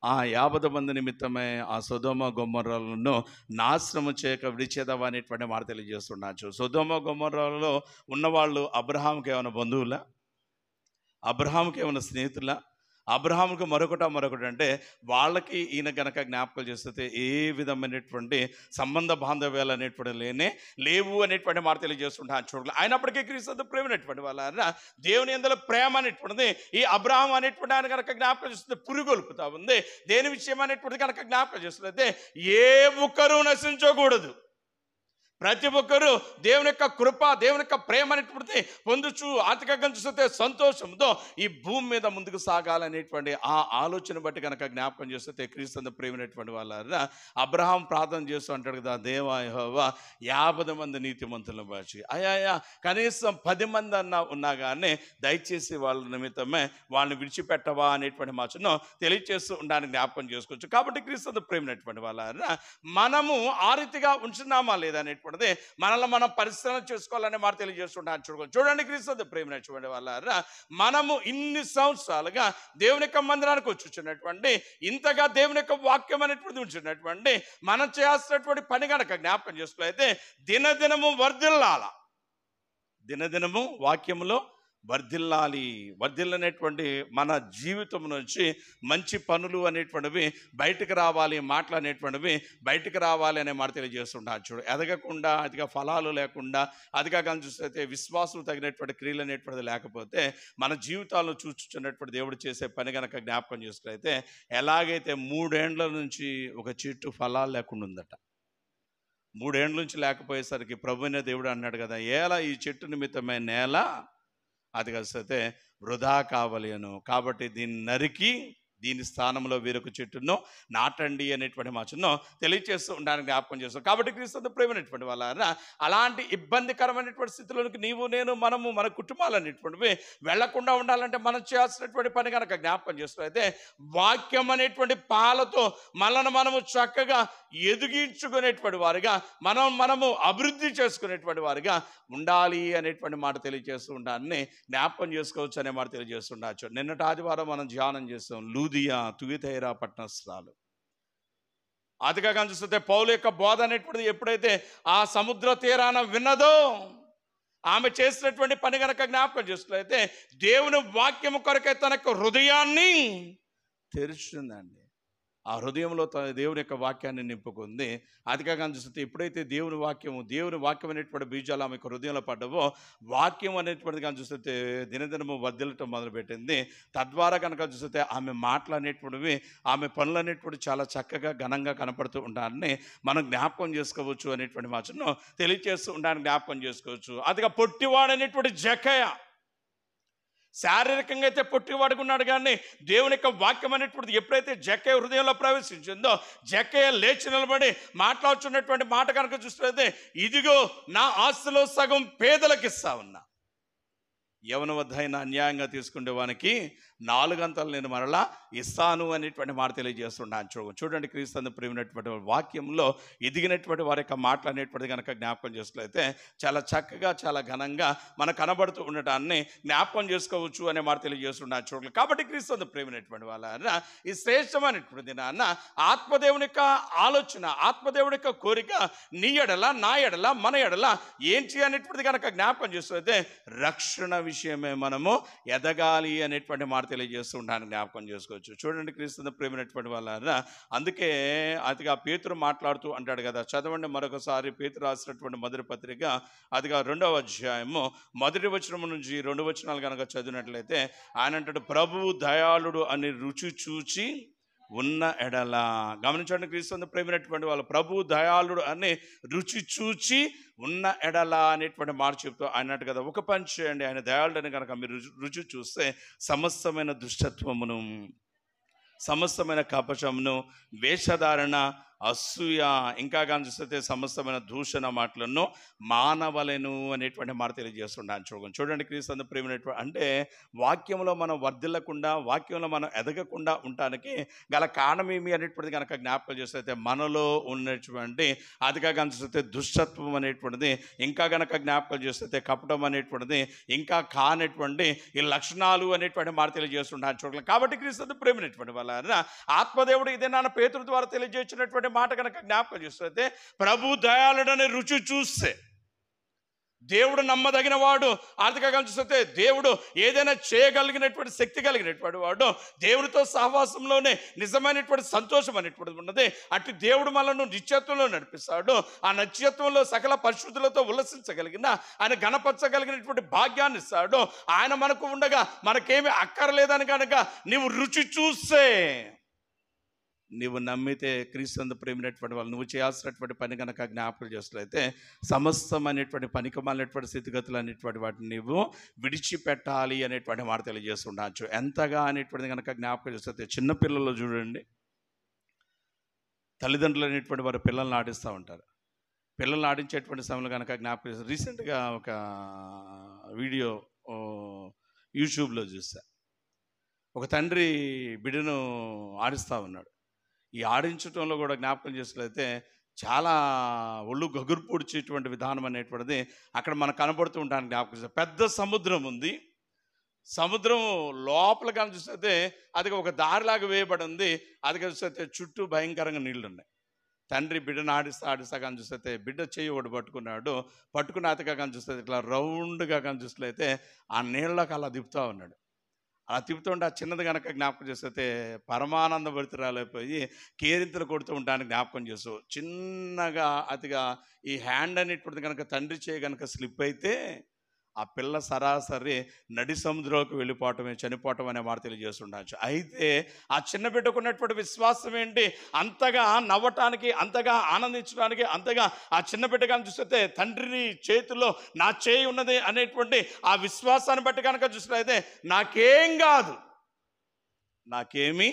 ఆ 50 మంది నిమిత్తమే ఆ సొదొమ గొమొర్రాలను నాశనము చేయక విడిచేదవా అనేటువంటి మాట తెలియజేస్తున్నాచ్చు. సొదొమ గొమొర్రాలో ఉన్నవాళ్ళు అబ్రహాంకి ఏమైనా బంధువులా, అబ్రహాంకి ఏమైనా స్నేహితులా, అబ్రహాంకి మరొకటి అంటే వాళ్ళకి ఈయన గనక జ్ఞాపకాలు చేస్తే ఏ విధమైనటువంటి సంబంధ బాంధవ్యాలు అనేటువంటి లేవు అనేటువంటి మాట తెలియజేస్తుంటాను. చూడాలి అయినప్పటికీ క్రీస్తు ప్రేమైనటువంటి వాళ్ళ దేవుని యందు ప్రేమ అనేటువంటిది ఈ అబ్రహాం అనేటువంటి ఆయన కనుక జ్ఞాపకం చేస్తుంది పురుగొల్పుతా ఉంది. దేని విషయం అనేటువంటిది కనుక జ్ఞాపకం చేస్తుంటే ఏ ఒక్కరూ నశించకూడదు, ప్రతి ఒక్కరూ దేవుని యొక్క కృప దేవుని యొక్క ప్రేమ అనేటువంటి పొందుచు ఆర్థికంగా చూస్తే సంతోషంతో ఈ భూమి మీద ముందుకు సాగాలనేటువంటి ఆ ఆలోచన బట్టి కనుక జ్ఞాపకం చేస్తే క్రీస్తు ప్రేమైనటువంటి వాళ్ళ అబ్రహాం ప్రార్థన చేస్తూ అంటాడు కదా, దేవా యెహోవా 50 మంది నీతిమంతులను బాచి అయ్యా కనీసం 10 మంది అన్నా ఉన్నా కానీ దయచేసి వాళ్ళ నిమిత్తమే వాళ్ళని విడిచిపెట్టవా అనేటువంటి మాటను తెలియజేస్తూ ఉండడానికి జ్ఞాపకం చేసుకోవచ్చు. కాబట్టి క్రీస్తు ప్రేమైనటువంటి వాళ్ళ మనము ఆ రీతిగా ఉంచున్నామా లేదా అనేటువంటి మనల్ని మనం పరిశీలన చేసుకోవాలనే మాట తెలియజేస్తుంటాను. చూడండి క్రీస్తు ప్రేమైనటువంటి వాళ్ళ మనము ఇన్ని సంవత్సరాలుగా దేవుని యొక్క మందిరానికి వచ్చుచున్నటువంటి ఇంతగా దేవుని యొక్క వాక్యం అనేటువంటి ఉంచున్నటువంటి మనం చేస్తున్నటువంటి పని కనుక జ్ఞాపకం చేసుకోలేతే దినదినము వర్ధిల్లాల, దినదినము వాక్యములో వర్ధిల్లాలి. వర్ధిల్లనేటువంటి మన జీవితం నుంచి మంచి పనులు అనేటువంటివి బయటకు రావాలి, మాటలు అనేటువంటివి బయటకు రావాలి అనే మాట తెలియజేస్తుంటారు. చూడు, ఎదగకుండా అతిగా ఫలాలు లేకుండా అదిగా కానీ చూస్తే విశ్వాసం తగినటువంటి క్రియలు అనేటువంటిది లేకపోతే మన జీవితాలను చూచుచున్నటువంటి దేవుడు చేసే పని కనుక జ్ఞాపకం చేసుకున్నైతే, ఎలాగైతే 3 ఏండ్ల నుంచి ఒక చెట్టు ఫలాలు లేకుండా ఉందట. 3 ఏండ్ల నుంచి లేకపోయేసరికి ప్రభువైన దేవుడు అన్నాడు కదా, ఏలా ఈ చెట్టు నిమిత్తమే నేల అది కలిసితే వృధా కావలేను, కాబట్టి దీన్ని నరికి దీని స్థానంలో వేరొక చెట్టును నాటండి అనేటువంటి మాటను తెలియజేస్తూ ఉండడానికి జ్ఞాపకం చేస్తాం. కాబట్టి క్రీస్తు ప్రేమైనటువంటి వాళ్ళ అలాంటి ఇబ్బందికరమైనటువంటి స్థితిలోనికి నీవు నేను మనము మన కుటుంబాలు అనేటువంటివి వెళ్లకుండా ఉండాలంటే మనం చేయాల్సినటువంటి పని కనుక జ్ఞాపకం చేస్తూ అయితే, వాక్యం అనేటువంటి పాలతో మనము చక్కగా ఎదిగించుకునేటువంటి వారిగా మనము అభివృద్ధి చేసుకునేటువంటి వారిగా ఉండాలి అనేటువంటి మాట తెలియజేస్తూ ఉంటాన్ని జ్ఞాపకం చేసుకోవచ్చు అనే మాట తెలియజేస్తుండొచ్చు. నిన్నటి ఆదివారం మనం ధ్యానం చేస్తాం లూదియా తుయతైరా పట్టణస్థలాలు. అదిగా చూస్తే పౌలు యొక్క బోధ అనేటువంటిది ఎప్పుడైతే ఆ సముద్ర తీరాన విన్నదో, ఆమె చేసినటువంటి పని కనుక జ్ఞాపకం చేస్తున్నట్లయితే దేవుని వాక్యము కొరకే తన యొక్క హృదయాన్ని తెరుచుందండి. ఆ హృదయంలో దేవుని యొక్క వాక్యాన్ని నింపుకుంది. అదిగా చూస్తే ఎప్పుడైతే దేవుని వాక్యం అనేటువంటి బీజాలు ఆమె హృదయంలో పడ్డవో, వాక్యం అనేటువంటిది కానీ చూస్తే దినదినము వర్ధిల్లటం మొదలుపెట్టింది. తద్వారా కనుక చూస్తే ఆమె మాటలు అనేటువంటివి, ఆమె పనులు అనేటువంటి చాలా చక్కగా ఘనంగా కనపడుతూ ఉంటారని మనం జ్ఞాపకం చేసుకోవచ్చు అనేటువంటి మాటను తెలియజేస్తూ ఉండడానికి జ్ఞాపకం చేసుకోవచ్చు. అదిగా పొట్టివాడు అనేటువంటి జక్కయ్య శారీరకంగా అయితే పొట్టివాడుకున్నాడు, కానీ దేవుని యొక్క వాక్యం అనేటువంటిది ఎప్పుడైతే జక్కయ్య హృదయంలో ప్రవేశించిందో, జక్కయ్య లేచి నిలబడి మాట్లాడుతున్నటువంటి మాట కనుక చూస్తే, ఇదిగో నా ఆస్తిలో సగం పేదలకు ఇస్తా ఉన్నా, ఎవరి వద్ద అయినా అన్యాయంగా తీసుకునే వానికి 4 గంటలు నేను మరలా ఇస్తాను అనేటువంటి మాట తెలియజేస్తున్నాను. చూడండి, క్రీస్తు ప్రేమైనటువంటి వాక్యంలో ఎదిగినటువంటి వారి యొక్క మాటలు అనేటువంటిది కనుక జ్ఞాపకం చేసుకున్నైతే చాలా చక్కగా చాలా ఘనంగా మనకు కనబడుతూ ఉండటాన్ని జ్ఞాపకం చేసుకోవచ్చు అనే మాట తెలియజేస్తున్నాను. చూడండి, కాబట్టి క్రీస్తు ప్రేమైనటువంటి వాళ్ళ ఈ శ్రేష్టమైనటువంటి నాన్న ఆత్మదేవుని యొక్క ఆలోచన, ఆత్మదేవుని యొక్క కోరిక నీ ఎడల, నా ఎడల, మన ఎడల ఏం చేయాలనేటువంటిది కనుక జ్ఞాపకం చేస్తే రక్షణ విషయమే మనము ఎదగాలి అనేటువంటి మాట తెలియజేస్తూ ఉంటాను, జ్ఞాపకం చేసుకోవచ్చు. చూడండి, క్రీస్తు ప్రేమైనటువంటి వాళ్ళ అందుకే అదిగా పేతురు మాట్లాడుతూ అంటాడు కదా, చదవండి మరొకసారి పేతురు రాసినటువంటి మొదటి పత్రిక అదిగా 2వ అధ్యాయము 1వ వచనం నుంచి 2 వచనాలు కనుక చదివినట్లయితే ఆయన అంటాడు, ప్రభువు దయాళుడు అని రుచి చూచి ఉన్న ఎడల. గమనించండి, క్రీస్తు ప్రేమైనటువంటి వాళ్ళు ప్రభు దయాళుడు అని రుచి చూచి ఉన్న ఎడల అనేటువంటి మాట చెప్తూ అన్నట్టు కదా, ఒక పని చేయండి, ఆయన దయాళుడు అని కనుక మీరు రుచి చూస్తే సమస్తమైన దుష్టత్వమును, సమస్తమైన కపటమును, వేషధారణ, అసూయ, ఇంకా కానీ చూస్తే సమస్తమైన దూషణ మాటలను మానవలను అనేటువంటి మాట తెలియజేస్తున్నాను. చూడండి, క్రీస్తు ప్రేమైనటువంటి అంటే వాక్యంలో మనం వర్ధిల్లకుండా, వాక్యంలో మనం ఎదగకుండా ఉండటానికి గల కారణం ఏమి అనేటువంటిది కనుక జ్ఞాపకం చేస్తే మనలో ఉన్నటువంటి అదిగా కానీ చూస్తే దుష్టత్వం అనేటువంటిది, ఇంకా కనుక జ్ఞాపకం చేస్తే కపటం అనేటువంటిది, ఇంకా కానటువంటి ఈ లక్షణాలు అనేటువంటి మాట తెలియజేస్తున్నాను. చూడండి, కాబట్టి క్రీస్తు ప్రేమైనటువంటి వాళ్ళ ఆత్మదేవుడు ఇదే నాన్న పేతురు ద్వారా తెలియజేసినటువంటి మాట కనుక జ్ఞాపకం చేస్తే, ప్రభు దయాళుడనే రుచి చూస్తే దేవుడు నమ్మదగిన వాడు, ఆర్థికంగా చూస్తే దేవుడు ఏదైనా చేయగలిగినటువంటి శక్తి కలిగినటువంటి వాడు, దేవుడితో సహవాసంలోనే నిజమైనటువంటి సంతోషం అనేటువంటిది ఉన్నది. అటు దేవుడు మనల్ని నిత్యత్వంలో నడిపిస్తాడు, ఆ నిత్యత్వంలో సకల పరిశుద్ధులతో ఉల్లసించగలిగిన, ఆయన గణపరచగలిగినటువంటి భాగ్యాన్ని ఇస్తాడు. ఆయన మనకు ఉండగా మనకేమీ అక్కర్లేదని కనుక నీవు రుచి చూస్తే, నీవు నమ్మితే క్రీస్తు ప్రేమైనటువంటి వాళ్ళు నువ్వు చేయాల్సినటువంటి పని కనుక జ్ఞాపకం చేస్తున్నట్లయితే సమస్తమైనటువంటి పనికిమాలినటువంటి స్థితిగతులు అనేటువంటి వాటిని నీవు విడిచిపెట్టాలి అనేటువంటి మాట తెలియజేస్తుండొచ్చు. ఎంతగా అనేటువంటిది కనుక జ్ఞాపకం చేస్తే, చిన్నపిల్లలు చూడండి, తల్లిదండ్రులు అనేటువంటి వారు పిల్లల్ని ఆడిస్తూ ఉంటారు. పిల్లల్ని ఆడించేటువంటి సమయంలో కనుక జ్ఞాపకం చేస్తే, రీసెంట్గా ఒక వీడియో యూట్యూబ్లో చూసా. ఒక తండ్రి బిడ్డను ఆడిస్తూ ఉన్నాడు. ఈ ఆడించడంలో కూడా జ్ఞాపకం చేసినట్లయితే చాలా ఒళ్ళు గగురు పొడిచేటువంటి విధానం అనేటువంటిది అక్కడ మనకు కనబడుతూ ఉంటాను. జ్ఞాపకం చేస్తే పెద్ద సముద్రం ఉంది. సముద్రం లోపల కానీ చూస్తే అది ఒక దారిలాగా వేయబడి ఉంది. అది చూస్తే చుట్టూ భయంకరంగా నీళ్లు ఉన్నాయి. తండ్రి బిడ్డను ఆడిస్తా ఆడిస్తా కానీ చూస్తే బిడ్డ చేయి ఒకటి పట్టుకున్నాడు. పట్టుకున్న అతగా కానీ చూస్తే ఇట్లా రౌండ్గా కానీ చూస్తే ఆ నీళ్ళకి అలా తిప్పుతూ ఉన్నాడు. అలా తిప్పుతుంటే ఆ చిన్నది కనుక జ్ఞాపకం చేస్తే పరమానంద భరితురాలైపోయి కేరింతలు కొడుతూ ఉంటానికి జ్ఞాపకం చేస్తూ చిన్నగా అతిగా ఈ హ్యాండ్ అనేటువంటిది కనుక తండ్రి చేయి కనుక స్లిప్ అయితే ఆ పిల్ల సరాసరి నడి సముద్రంలోకి వెళ్ళిపోవటమే, చనిపోవటం అనే మాట తెలియజేస్తుండొచ్చు. అయితే ఆ చిన్న బిడ్డకున్నటువంటి విశ్వాసం ఏంటి? అంతగా నవ్వటానికి, అంతగా ఆనందించడానికి, అంతగా ఆ చిన్న బిడ్డ కానీ చూస్తే తండ్రిని చేతిలో నా చేయి ఉన్నది అనేటువంటి ఆ విశ్వాసాన్ని బట్టి కనుక చూసినట్లయితే నాకేం కాదు, నాకేమీ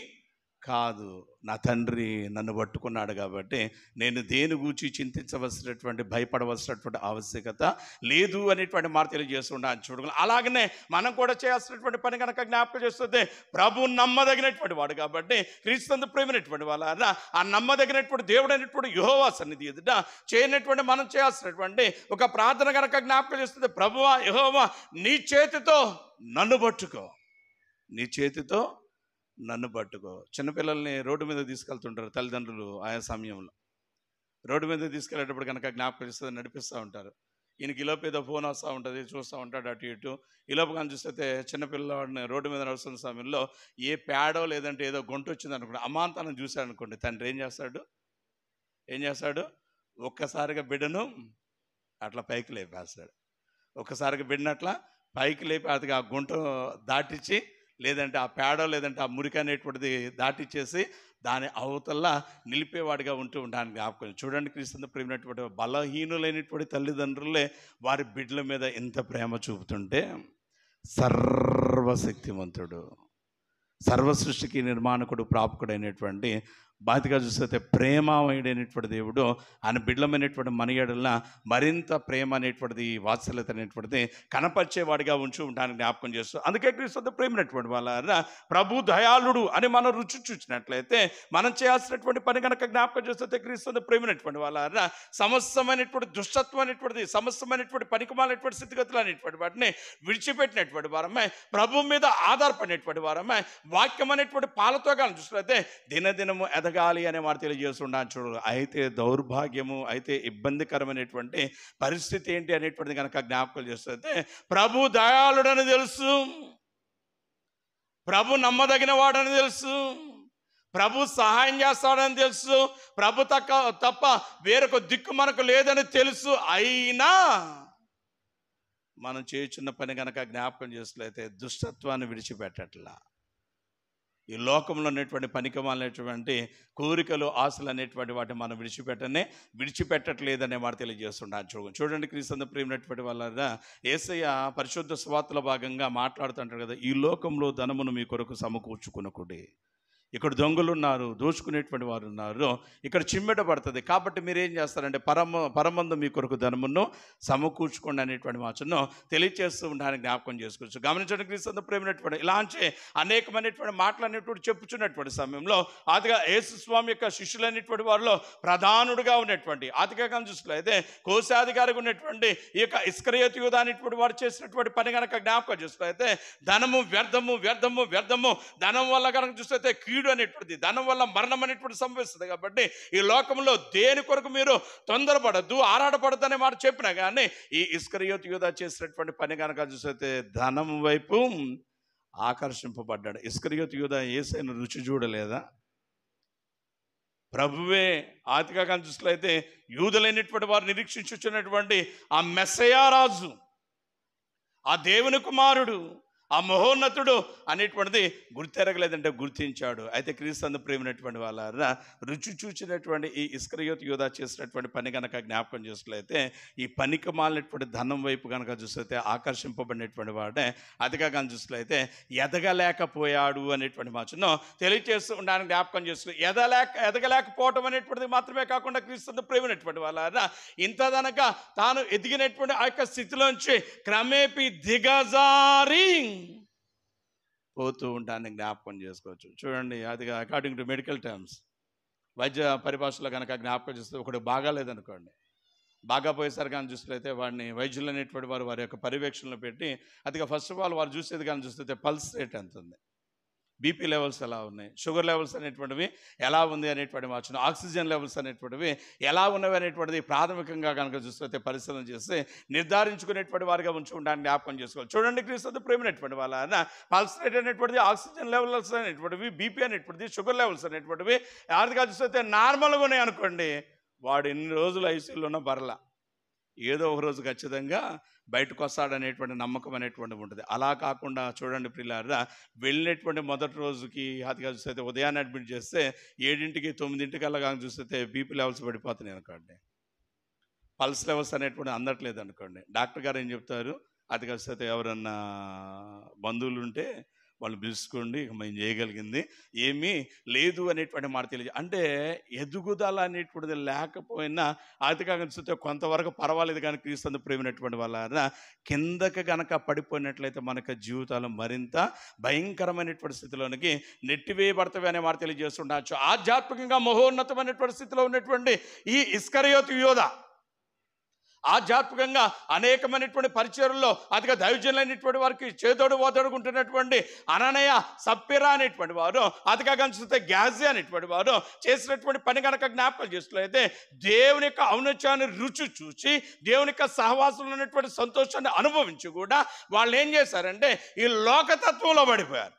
కాదు, నా తండ్రి నన్ను పట్టుకున్నాడు కాబట్టి నేను దేని గూర్చి చింతించవలసినటువంటి, భయపడవలసినటువంటి ఆవశ్యకత లేదు అనేటువంటి మాట తెలియజేస్తుంటాను. చూడగలం. అలాగనే మనం కూడా చేయాల్సినటువంటి పని కనుక జ్ఞాపకం చేస్తుంది. ప్రభు నమ్మదగినటువంటి వాడు కాబట్టి క్రీస్తు ప్రేమైనటువంటి వాళ్ళ ఆ నమ్మదగినటువంటి దేవుడు అనేటువంటి యెహోవా సన్నిధి ఎదుట చేయనటువంటి మనం చేయాల్సినటువంటి ఒక ప్రార్థన కనుక జ్ఞాపకం చేస్తుంది. ప్రభువా యెహోవా నీ చేతితో నన్ను పట్టుకో, నీ చేతితో నన్ను పట్టుకో. చిన్నపిల్లల్ని రోడ్డు మీద తీసుకెళ్తుంటారు తల్లిదండ్రులు. ఆయా సమయంలో రోడ్డు మీద తీసుకెళ్ళేటప్పుడు కనుక జ్ఞాపకం చేస్తుంది, నడిపిస్తూ ఉంటారు. ఈయనకి ఈలోపు ఏదో ఫోన్ వస్తూ ఉంటుంది, చూస్తూ ఉంటాడు అటు ఇటు. ఈలోపు కానీ చూస్తే చిన్నపిల్లవాడిని రోడ్డు మీద నడుస్తున్న సమయంలో ఏ ప్యాడో లేదంటే ఏదో గొంతు వచ్చింది అనుకోండి, అమాంతానం చూశాడు అనుకోండి, తండ్రి ఏం చేస్తాడు? ఒక్కసారిగా బిడ్డను అట్లా పైకి లేపేస్తాడు. ఒక్కసారిగా బిడ్డను అట్లా పైకి లేపి అది ఆ గుంట దాటించి, లేదంటే ఆ పేడ లేదంటే ఆ మురికి అనేటువంటిది దాటిచ్చేసి దాని అవతల్లా నిలిపేవాడిగా ఉంటూ ఉంటాను జ్ఞాపకం. చూడండి, క్రీస్తు ప్రేమైనటువంటి బలహీనులైనటువంటి తల్లిదండ్రులే వారి బిడ్డల మీద ఎంత ప్రేమ చూపుతుంటే, సర్వశక్తిమంతుడు, సర్వ సృష్టికి నిర్మాణకుడు, ప్రాపకుడైనటువంటి బాతిగా చూస్తే ప్రేమమయుడైనటువంటి దేవుడు ఆయన బిడ్డలమైనటువంటి మన ఎడల మరింత ప్రేమ అనేటువంటిది, వాత్సల్యత అనేటువంటిది కనపరిచేవాడిగా ఉంచి ఉంటానికి జ్ఞాపకం చేస్తూ, అందుకే క్రీస్తు ప్రేమైనటువంటి వాళ్ళ ప్రభు దయాళుడు అని మనం రుచి చూసినట్లయితే మనం చేయాల్సినటువంటి పని కనుక జ్ఞాపకం చేస్తే క్రీస్తు ప్రేమైనటువంటి వాళ్ళ సమస్తమైనటువంటి దుష్టత్వం అనేటువంటిది, సమస్తమైనటువంటి పనికిమాలినటువంటి స్థితిగతులు అనేటువంటి వాటిని విడిచిపెట్టినటువంటి వారమే, ప్రభు మీద ఆధారపడినటువంటి వారమే, వాక్యం అనేటువంటి పాలతో కానీ చూసినట్లయితే దినదినము ఎదగాలి అనే మాట తెలియజేస్తున్నాను. చూడు, అయితే దౌర్భాగ్యము, అయితే ఇబ్బందికరమైనటువంటి పరిస్థితి ఏంటి అనేటువంటిది కనుక జ్ఞాపకం చేస్తే ప్రభు దయాళుడని తెలుసు, ప్రభు నమ్మదగిన వాడని తెలుసు, ప్రభు సహాయం చేస్తాడని తెలుసు, ప్రభు తప్ప వేరొక దిక్కు మనకు లేదని తెలుసు. అయినా మనం చేయుచున్న పని కనుక జ్ఞాపకం చేసినట్లయితే దుష్టత్వాన్ని విడిచిపెట్టట్లా, ఈ లోకంలో ఉన్నటువంటి పనికిమాలినటువంటి కోరికలు, ఆశలు అనేటువంటి వాటిని మనం విడిచిపెట్టట్లేదనే మాట తెలియజేస్తున్నాను. చూడండి, క్రీస్తు ప్రేమైనటువంటి వాళ్ళ యేసయ్య పరిశుద్ధ సువార్తల భాగంగా మాట్లాడుతుంటారు కదా, ఈ లోకంలో ధనమును మీ కొరకు సమకూర్చుకునకుడి, ఇక్కడ దొంగలు ఉన్నారు, దోచుకునేటువంటి వారు ఉన్నారు, ఇక్కడ చిమ్మెట పడుతుంది, కాబట్టి మీరు ఏం చేస్తారంటే పరమందు మీ కొరకు ధనమును సమకూర్చుకోండి అనేటువంటి మాటను తెలియజేస్తూ ఉండడానికి జ్ఞాపకం చేసుకోవచ్చు. గమనించడం క్రీస్తు ప్రేమైనటువంటి ఇలాంటి అనేకమైనటువంటి మాటలు అనేటువంటి చెప్పుచున్నటువంటి సమయంలో ఆదిగా యేసు స్వామి యొక్క శిష్యులైనటువంటి వారిలో ప్రధానుడుగా ఉన్నటువంటి ఆదిగా చూసినట్లయితే కోశాధికారిగా ఉన్నటువంటి ఈ యొక్క ఇస్కరియోతు యూదా అనేటువంటి వారు చేసినటువంటి పని కనుక జ్ఞాపకం చూసినట్లయితే ధనము వ్యర్థము, వ్యర్థము, వ్యర్థము, ధనం వల్ల కనుక చూస్తే కీడు అనేటువంటిది, ధనం వల్ల మరణం అనేటువంటి సంభవిస్తుంది. కాబట్టి ఈ లోకంలో దేని కొరకు మీరు తొందరపడద్దు, ఆరాటపడద్దు అనే మాట చెప్పినా కానీ ఈ ఇస్కరియోతు యూదా చేసినటువంటి పని కనుక చూస్తే ధనం వైపు ఆకర్షింపబడ్డాడు. ఇస్కరియోతు యూదా యేసయ్యను రుచి చూడలేదా? ప్రభువే ఆదిగా కానీ చూసినట్లయితే యూదులైనటువంటి వారు నిరీక్షించుచున్నటువంటి ఆ మెస్సయా రాజు, ఆ దేవుని కుమారుడు, ఆ మహోన్నతుడు అనేటువంటిది గుర్తెరగలేదంటే గుర్తించాడు. అయితే క్రీస్తు ప్రేమైనటువంటి వాళ్ళ రుచి చూచినటువంటి ఈ ఇస్కరియోతు యూదా చేసినటువంటి పని కనుక జ్ఞాపకం చూసినట్లయితే ఈ పనికి మాలినటువంటి ధనం వైపు కనుక చూస్తే ఆకర్షింపబడినటువంటి వాడే అదిగా కానీ చూసినట్లయితే ఎదగలేకపోయాడు అనేటువంటి మాటను తెలియజేస్తూ ఉండడానికి జ్ఞాపకం చేస్తూ, ఎదగలేకపోవటం అనేటువంటిది మాత్రమే కాకుండా క్రీస్తు ప్రేమైనటువంటి వాళ్ళ ఇంతదనక తాను ఎదిగినటువంటి ఆ యొక్క స్థితిలోంచి క్రమేపీ దిగజారి పోతూ ఉంటాన్ని జ్ఞాపకం చేసుకోవచ్చు. చూడండి, అది అకార్డింగ్ టు మెడికల్ టర్మ్స్, వైద్య పరిభాషలో కనుక జ్ఞాపకం చేస్తే ఒకటి బాగాలేదనుకోండి, బాగా పోయేసరికి కానీ చూసినట్లయితే వాడిని వైద్యులు అనేటువంటి వారు వారి యొక్క పర్యవేక్షణలో పెట్టి అదిగా ఫస్ట్ ఆఫ్ ఆల్ వారు చూసేది కానీ చూస్తే పల్స్ రేట్ ఎంత ఉంది, బీపీ లెవెల్స్ ఎలా ఉన్నాయి, షుగర్ లెవెల్స్ అనేటువంటివి ఎలా ఉంది అనేటువంటి మార్చిన, ఆక్సిజన్ లెవెల్స్ అనేటువంటివి ఎలా ఉన్నవి అనేటువంటిది ప్రాథమికంగా కనుక చూస్తే పరిశీలన చేస్తే నిర్ధారించుకునేటువంటి వారిగా ఉంచి ఉండడానికి జ్ఞాపకం చేసుకోవాలి. చూడండి క్రీస్తు ప్రేమైనటువంటి వాళ్ళ పల్స్ రేట్ అనేటువంటిది, ఆక్సిజన్ లెవెల్స్ అనేటువంటివి, బీపీ అనేటువంటిది, షుగర్ లెవెల్స్ అనేటువంటివి ఆర్థిక చూస్తే నార్మల్గా ఉన్నాయి అనుకోండి, వాడు ఎన్ని రోజులు ఐసీయూలో ఉన్న బరల ఏదో ఒక రోజు ఖచ్చితంగా బయటకు వస్తాడనేటువంటి నమ్మకం అనేటువంటిది ఉంటుంది. అలా కాకుండా చూడండి ప్రియులారా, వెళ్ళినటువంటి మొదటి రోజుకి అతిగా చూస్తే ఉదయాన్నే అడ్మిట్ చేస్తే 7ంటికి 9ంటికల్లా కానీ చూస్తే బీపీ లెవెల్స్ పడిపోతున్నాయి అనుకోండి, పల్స్ లెవెల్స్ అనేటువంటి అందట్లేదు అనుకోండి, డాక్టర్ గారు ఏం చెప్తారు, అతిగా చూస్తే ఎవరన్నా బంధువులు ఉంటే వాళ్ళు పిలుచుకోండి, ఇక మేము చేయగలిగింది ఏమీ లేదు అనేటువంటి మాట తెలియదు. అంటే ఎదుగుదల అనేటువంటిది లేకపోయినా అతిగా చూస్తే కొంతవరకు పర్వాలేదు, కానీ క్రీస్తు ప్రేమైనటువంటి వాళ్ళ కిందకి గనక పడిపోయినట్లయితే మనకు జీవితాలు మరింత భయంకరమైనటువంటి స్థితిలోనికి నెట్టివేయబడతాయి అనే మాట తెలియజేస్తుండవచ్చు. ఆధ్యాత్మికంగా మహోన్నతమైనటువంటి స్థితిలో ఉన్నటువంటి ఈ ఇస్కరియోతు యోధ ఆధ్యాత్మికంగా అనేకమైనటువంటి పరిచర్యల్లో అతిగా దైవజనులైనటువంటి వారికి చేదోడు ఓదోడుకుంటున్నటువంటి అననయ సప్పిరా అనేటువంటి వారు, అతిగా కనిపిస్తే గ్యాజీ అనేటువంటి వారు చేసినటువంటి పని కనుక జ్ఞాపకం చేసినట్లయితే దేవుని యొక్క ఔన్నత్యాన్ని రుచి చూసి దేవుని యొక్క సహవాసంలో ఉన్నటువంటి సంతోషాన్ని అనుభవించి కూడా వాళ్ళు ఏం చేశారంటే ఈ లోకతత్వంలో పడిపోయారు.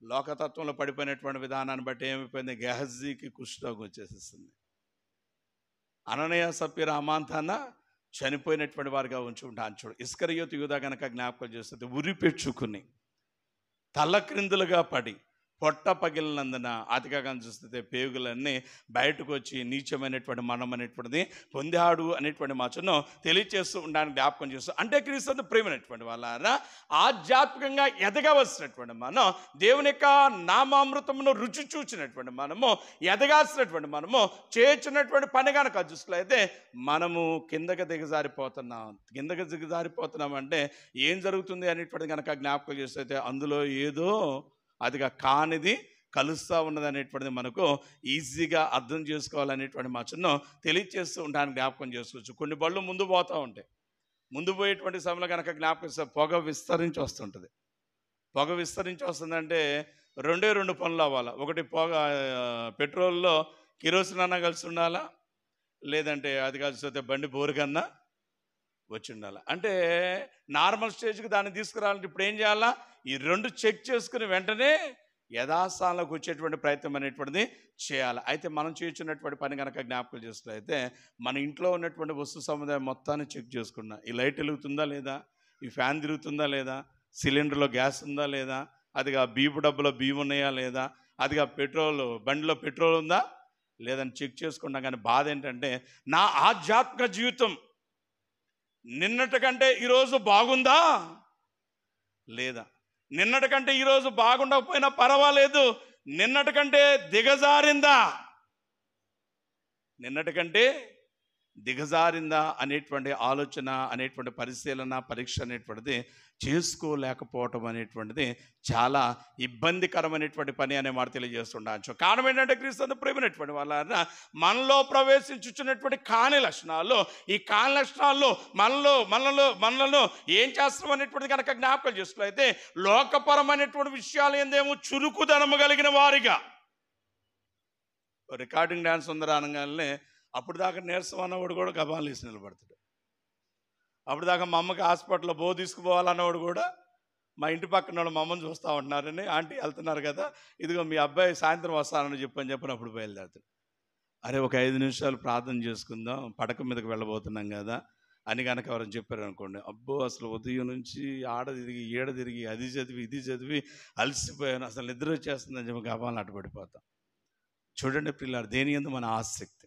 లోకతత్వంలో పడిపోయినటువంటి విధానాన్ని బట్టి ఏమైపోయింది, గెహజీకి కుష్ఠరోగం వచ్చేసేస్తుంది. అననయ సప్పీరా అమాంతాన చనిపోయినటువంటి వారిగా ఉంచి ఉంటాను. చూడు, ఇస్కరియోతు యూదా కనుక జ్ఞాపకం చేస్తుంది, ఉరి పెట్టుకుని తల క్రిందులుగా పడి పొట్ట పగిలినందున అతిగా చూస్తే పేగులన్నీ బయటకు వచ్చి నీచమైనటువంటి మరణం అనేటువంటిది పొందాడు అనేటువంటి మాటను తెలియచేస్తూ ఉండడానికి జ్ఞాపకం చేస్తూ, అంటే క్రీస్తు ప్రేమైనటువంటి వాళ్ళ ఆధ్యాత్మికంగా ఎదగవలసినటువంటి మనం, దేవుని యొక్క నామామృతమును రుచి చూచినటువంటి మనము, ఎదగాల్సినటువంటి మనము చేర్చినటువంటి పని కనుక చూసినట్లయితే మనము కిందకి దిగజారిపోతున్నాం అంటే ఏం జరుగుతుంది అనేటువంటి కనుక జ్ఞాపకం చేస్తే అందులో ఏదో అదిగా కానిది కలుస్తూ ఉన్నది అనేటువంటిది మనకు ఈజీగా అర్థం చేసుకోవాలనేటువంటి మాటను తెలియచేస్తూ ఉండడానికి జ్ఞాపకం చేసుకోవచ్చు. కొన్ని బళ్ళు ముందు పోతూ ఉంటాయి, ముందు పోయేటువంటి సమయంలో కనుక జ్ఞాపకం చేస్తే పొగ విస్తరించి వస్తుంటుంది. పొగ విస్తరించి వస్తుందంటే రెండు పనులు అవ్వాలి. ఒకటి పొగ పెట్రోల్లో కిరోసిన్ అన్నా కలిసి ఉండాలా, లేదంటే అది కలిసి బండి బోరు కన్నా వచ్చి ఉండాలి. అంటే నార్మల్ స్టేజ్కి దాన్ని తీసుకురావాలంటే ఇప్పుడు ఏం చేయాలా, ఈ రెండు చెక్ చేసుకుని వెంటనే యథాస్థానంలోకి వచ్చేటువంటి ప్రయత్నం అనేటువంటిది చేయాలి. అయితే మనం చేస్తున్నటువంటి పని కనుక జ్ఞాపకం చేసినట్లయితే మన ఇంట్లో ఉన్నటువంటి వస్తు సముదాయం మొత్తాన్ని చెక్ చేసుకున్నా, ఈ లైట్ వెలుగుతుందా లేదా, ఈ ఫ్యాన్ తిరుగుతుందా లేదా, సిలిండర్లో గ్యాస్ ఉందా లేదా, అదిగా బియ్యపు డబ్బులో బియ్యం ఉన్నాయా లేదా, అదిగా బండిలో పెట్రోల్ ఉందా లేదని చెక్ చేసుకున్నా. కానీ బాధ ఏంటంటే నా ఆధ్యాత్మిక జీవితం నిన్నటి కంటే ఈరోజు బాగుందా లేదా, నిన్నటి కంటే ఈరోజు బాగుండకపోయినా పర్వాలేదు, నిన్నటి కంటే దిగజారిందా, నిన్నటి కంటే దిగజారిందా అనేటువంటి ఆలోచన అనేటువంటి పరిశీలన పరీక్ష అనేటువంటిది చేసుకోలేకపోవటం అనేటువంటిది చాలా ఇబ్బందికరమైనటువంటి పని అనే మాట తెలియజేస్తుండవచ్చు. కారణం ఏంటంటే క్రీస్తు ప్రేమైనటువంటి వాళ్ళ మనలో ప్రవేశించున్నటువంటి కాని లక్షణాలు, ఈ కాని లక్షణాల్లో మనలో ఏం చేస్తాం అనేటువంటిది కనుక జ్ఞాపకం చేసుకున్నట్లయితే లోకపరమైనటువంటి విషయాలు ఏందేమో చురుకుదనము కలిగిన వారిగా, రికార్డింగ్ డ్యాన్స్ ఉందరా అనగానే అప్పుడు దాకా నీరసం అన్నవాడు కూడా గబాలు వేసి నిలబడతాడు. అప్పుడు దాకా మా అమ్మకి హాస్పిటల్లో తీసుకుపోవాలన్నవాడు కూడా మా ఇంటి పక్కన వాళ్ళు మా అమ్మని చూస్తూ ఉంటున్నారని, ఆంటీ వెళ్తున్నారు కదా, ఇదిగో మీ అబ్బాయి సాయంత్రం వస్తానని చెప్పని అప్పుడు బయలుదేరుతాడు. అరే ఒక 5 నిమిషాలు ప్రార్థన చేసుకుందాం, పడక మీదకి వెళ్ళబోతున్నాం కదా అని కనుక ఎవరైనా చెప్పారు అనుకోండి, అబ్బో అసలు ఉదయం నుంచి ఆడ తిరిగి ఈడ తిరిగి అది చదివి ఇది చదివి అలసిపోయాను, అసలు నిద్ర వచ్చేస్తుందని చెప్పి గబాలను అడ్డుపడిపోతాం. చూడండి పిల్లలు, దేని యందు మన ఆసక్తి,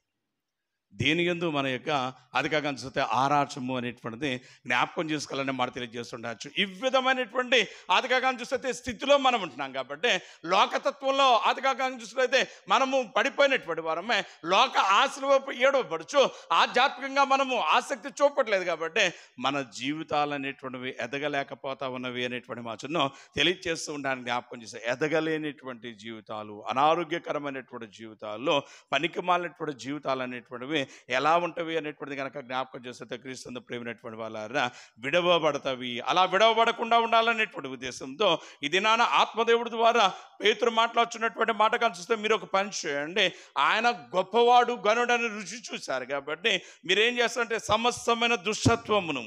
దేని యందు మన యొక్క అధిక చూస్తే ఆరాచము అనేటువంటిది జ్ఞాపకం చేసుకోవాలని మాట తెలియజేస్తుండవచ్చు. ఈ విధమైనటువంటి అధికారం చూస్తే స్థితిలో మనం ఉంటున్నాం కాబట్టి లోకతత్వంలో అధికారం చూస్తే మనము పడిపోయినటువంటి వారమే, లోక ఆశల వైపు ఏడవపడుచు ఆధ్యాత్మికంగా మనము ఆసక్తి చూపట్లేదు కాబట్టి మన జీవితాలు అనేటువంటివి ఎదగలేకపోతా ఉన్నవి అనేటువంటి మాటను తెలియజేస్తూ ఉండడానికి జ్ఞాపకం చేస్తే, ఎదగలేనటువంటి జీవితాలు, అనారోగ్యకరమైనటువంటి జీవితాల్లో పనికిమాలినటువంటి జీవితాలు అనేటువంటివి ఎలా ఉంటవి అనేటువంటిది కనుక జ్ఞాపకం చేస్తే క్రీస్తు ప్రేమైనటువంటి వాళ్ళారా విడవబడతావి. అలా విడవబడకుండా ఉండాలనేటువంటి ఉద్దేశంతో ఈ దినాన ఆత్మదేవుడి ద్వారా పేతురు మాట్లాడుతున్నటువంటి మాట కానీ చూస్తే మీరు ఒక పని చేయండి. ఆయన గొప్పవాడు గనుడని రుచి చూశారు కాబట్టి మీరేం చేస్తారంటే సమస్తమైన దుష్టత్వమును,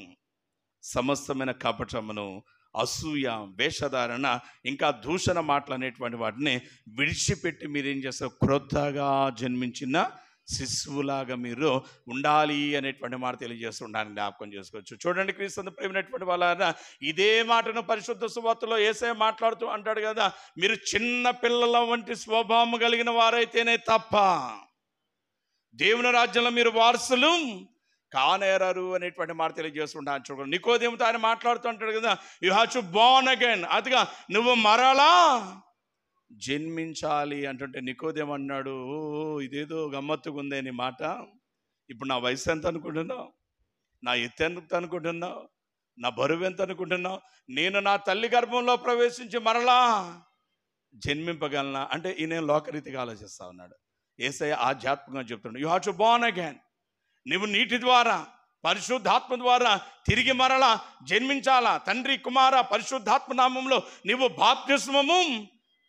సమస్తమైన కపటమును, అసూయ, వేషధారణ, ఇంకా దూషణ మాటలు అనేటువంటి వాటిని విడిచిపెట్టి మీరేం చేస్తారు, క్రొత్తగా జన్మించిన శిశువులాగా మీరు ఉండాలి అనేటువంటి మాట తెలియజేస్తుండడానికి జ్ఞాపకం చేసుకోవచ్చు. చూడండి క్రీస్తు ప్రేమైనటువంటి వాళ్ళ ఇదే మాటను పరిశుద్ధ సువార్తలో యేసయ్య మాట్లాడుతూ అంటాడు కదా, మీరు చిన్న పిల్లల వంటి స్వభావం కలిగిన వారైతేనే తప్ప దేవుని రాజ్యంలో మీరు వారసులు కానేరారు అనేటువంటి మాట తెలియజేస్తుంటాను. చూడండి నికోదేముతో ఆయన మాట్లాడుతూ అంటాడు కదా, you have to Born again, అదిగా నువ్వు మరలా జన్మించాలి అంటుంటే నికోదేము అన్నాడు, ఇదేదో గమ్మత్తుగా ఉందే నీ మాట, ఇప్పుడు నా వయసు ఎంత అనుకుంటున్నావు, నా ఎత్తు ఎంత అనుకుంటున్నావు, నా బరువు ఎంత అనుకుంటున్నావు, నేను నా తల్లి గర్భంలో ప్రవేశించి మరలా జన్మింపగలనా అంటే ఈయన లోకరీతిగా ఆలోచిస్తా ఉన్నాడు. యేసయ్య ఆధ్యాత్మికంగా చెప్తున్నాడు, you have to Born again, నువ్వు నీటి ద్వారా పరిశుద్ధాత్మ ద్వారా తిరిగి మరలా జన్మించాలా, తండ్రి కుమార పరిశుద్ధాత్మ నామంలో నువ్వు బాప్తిస్మము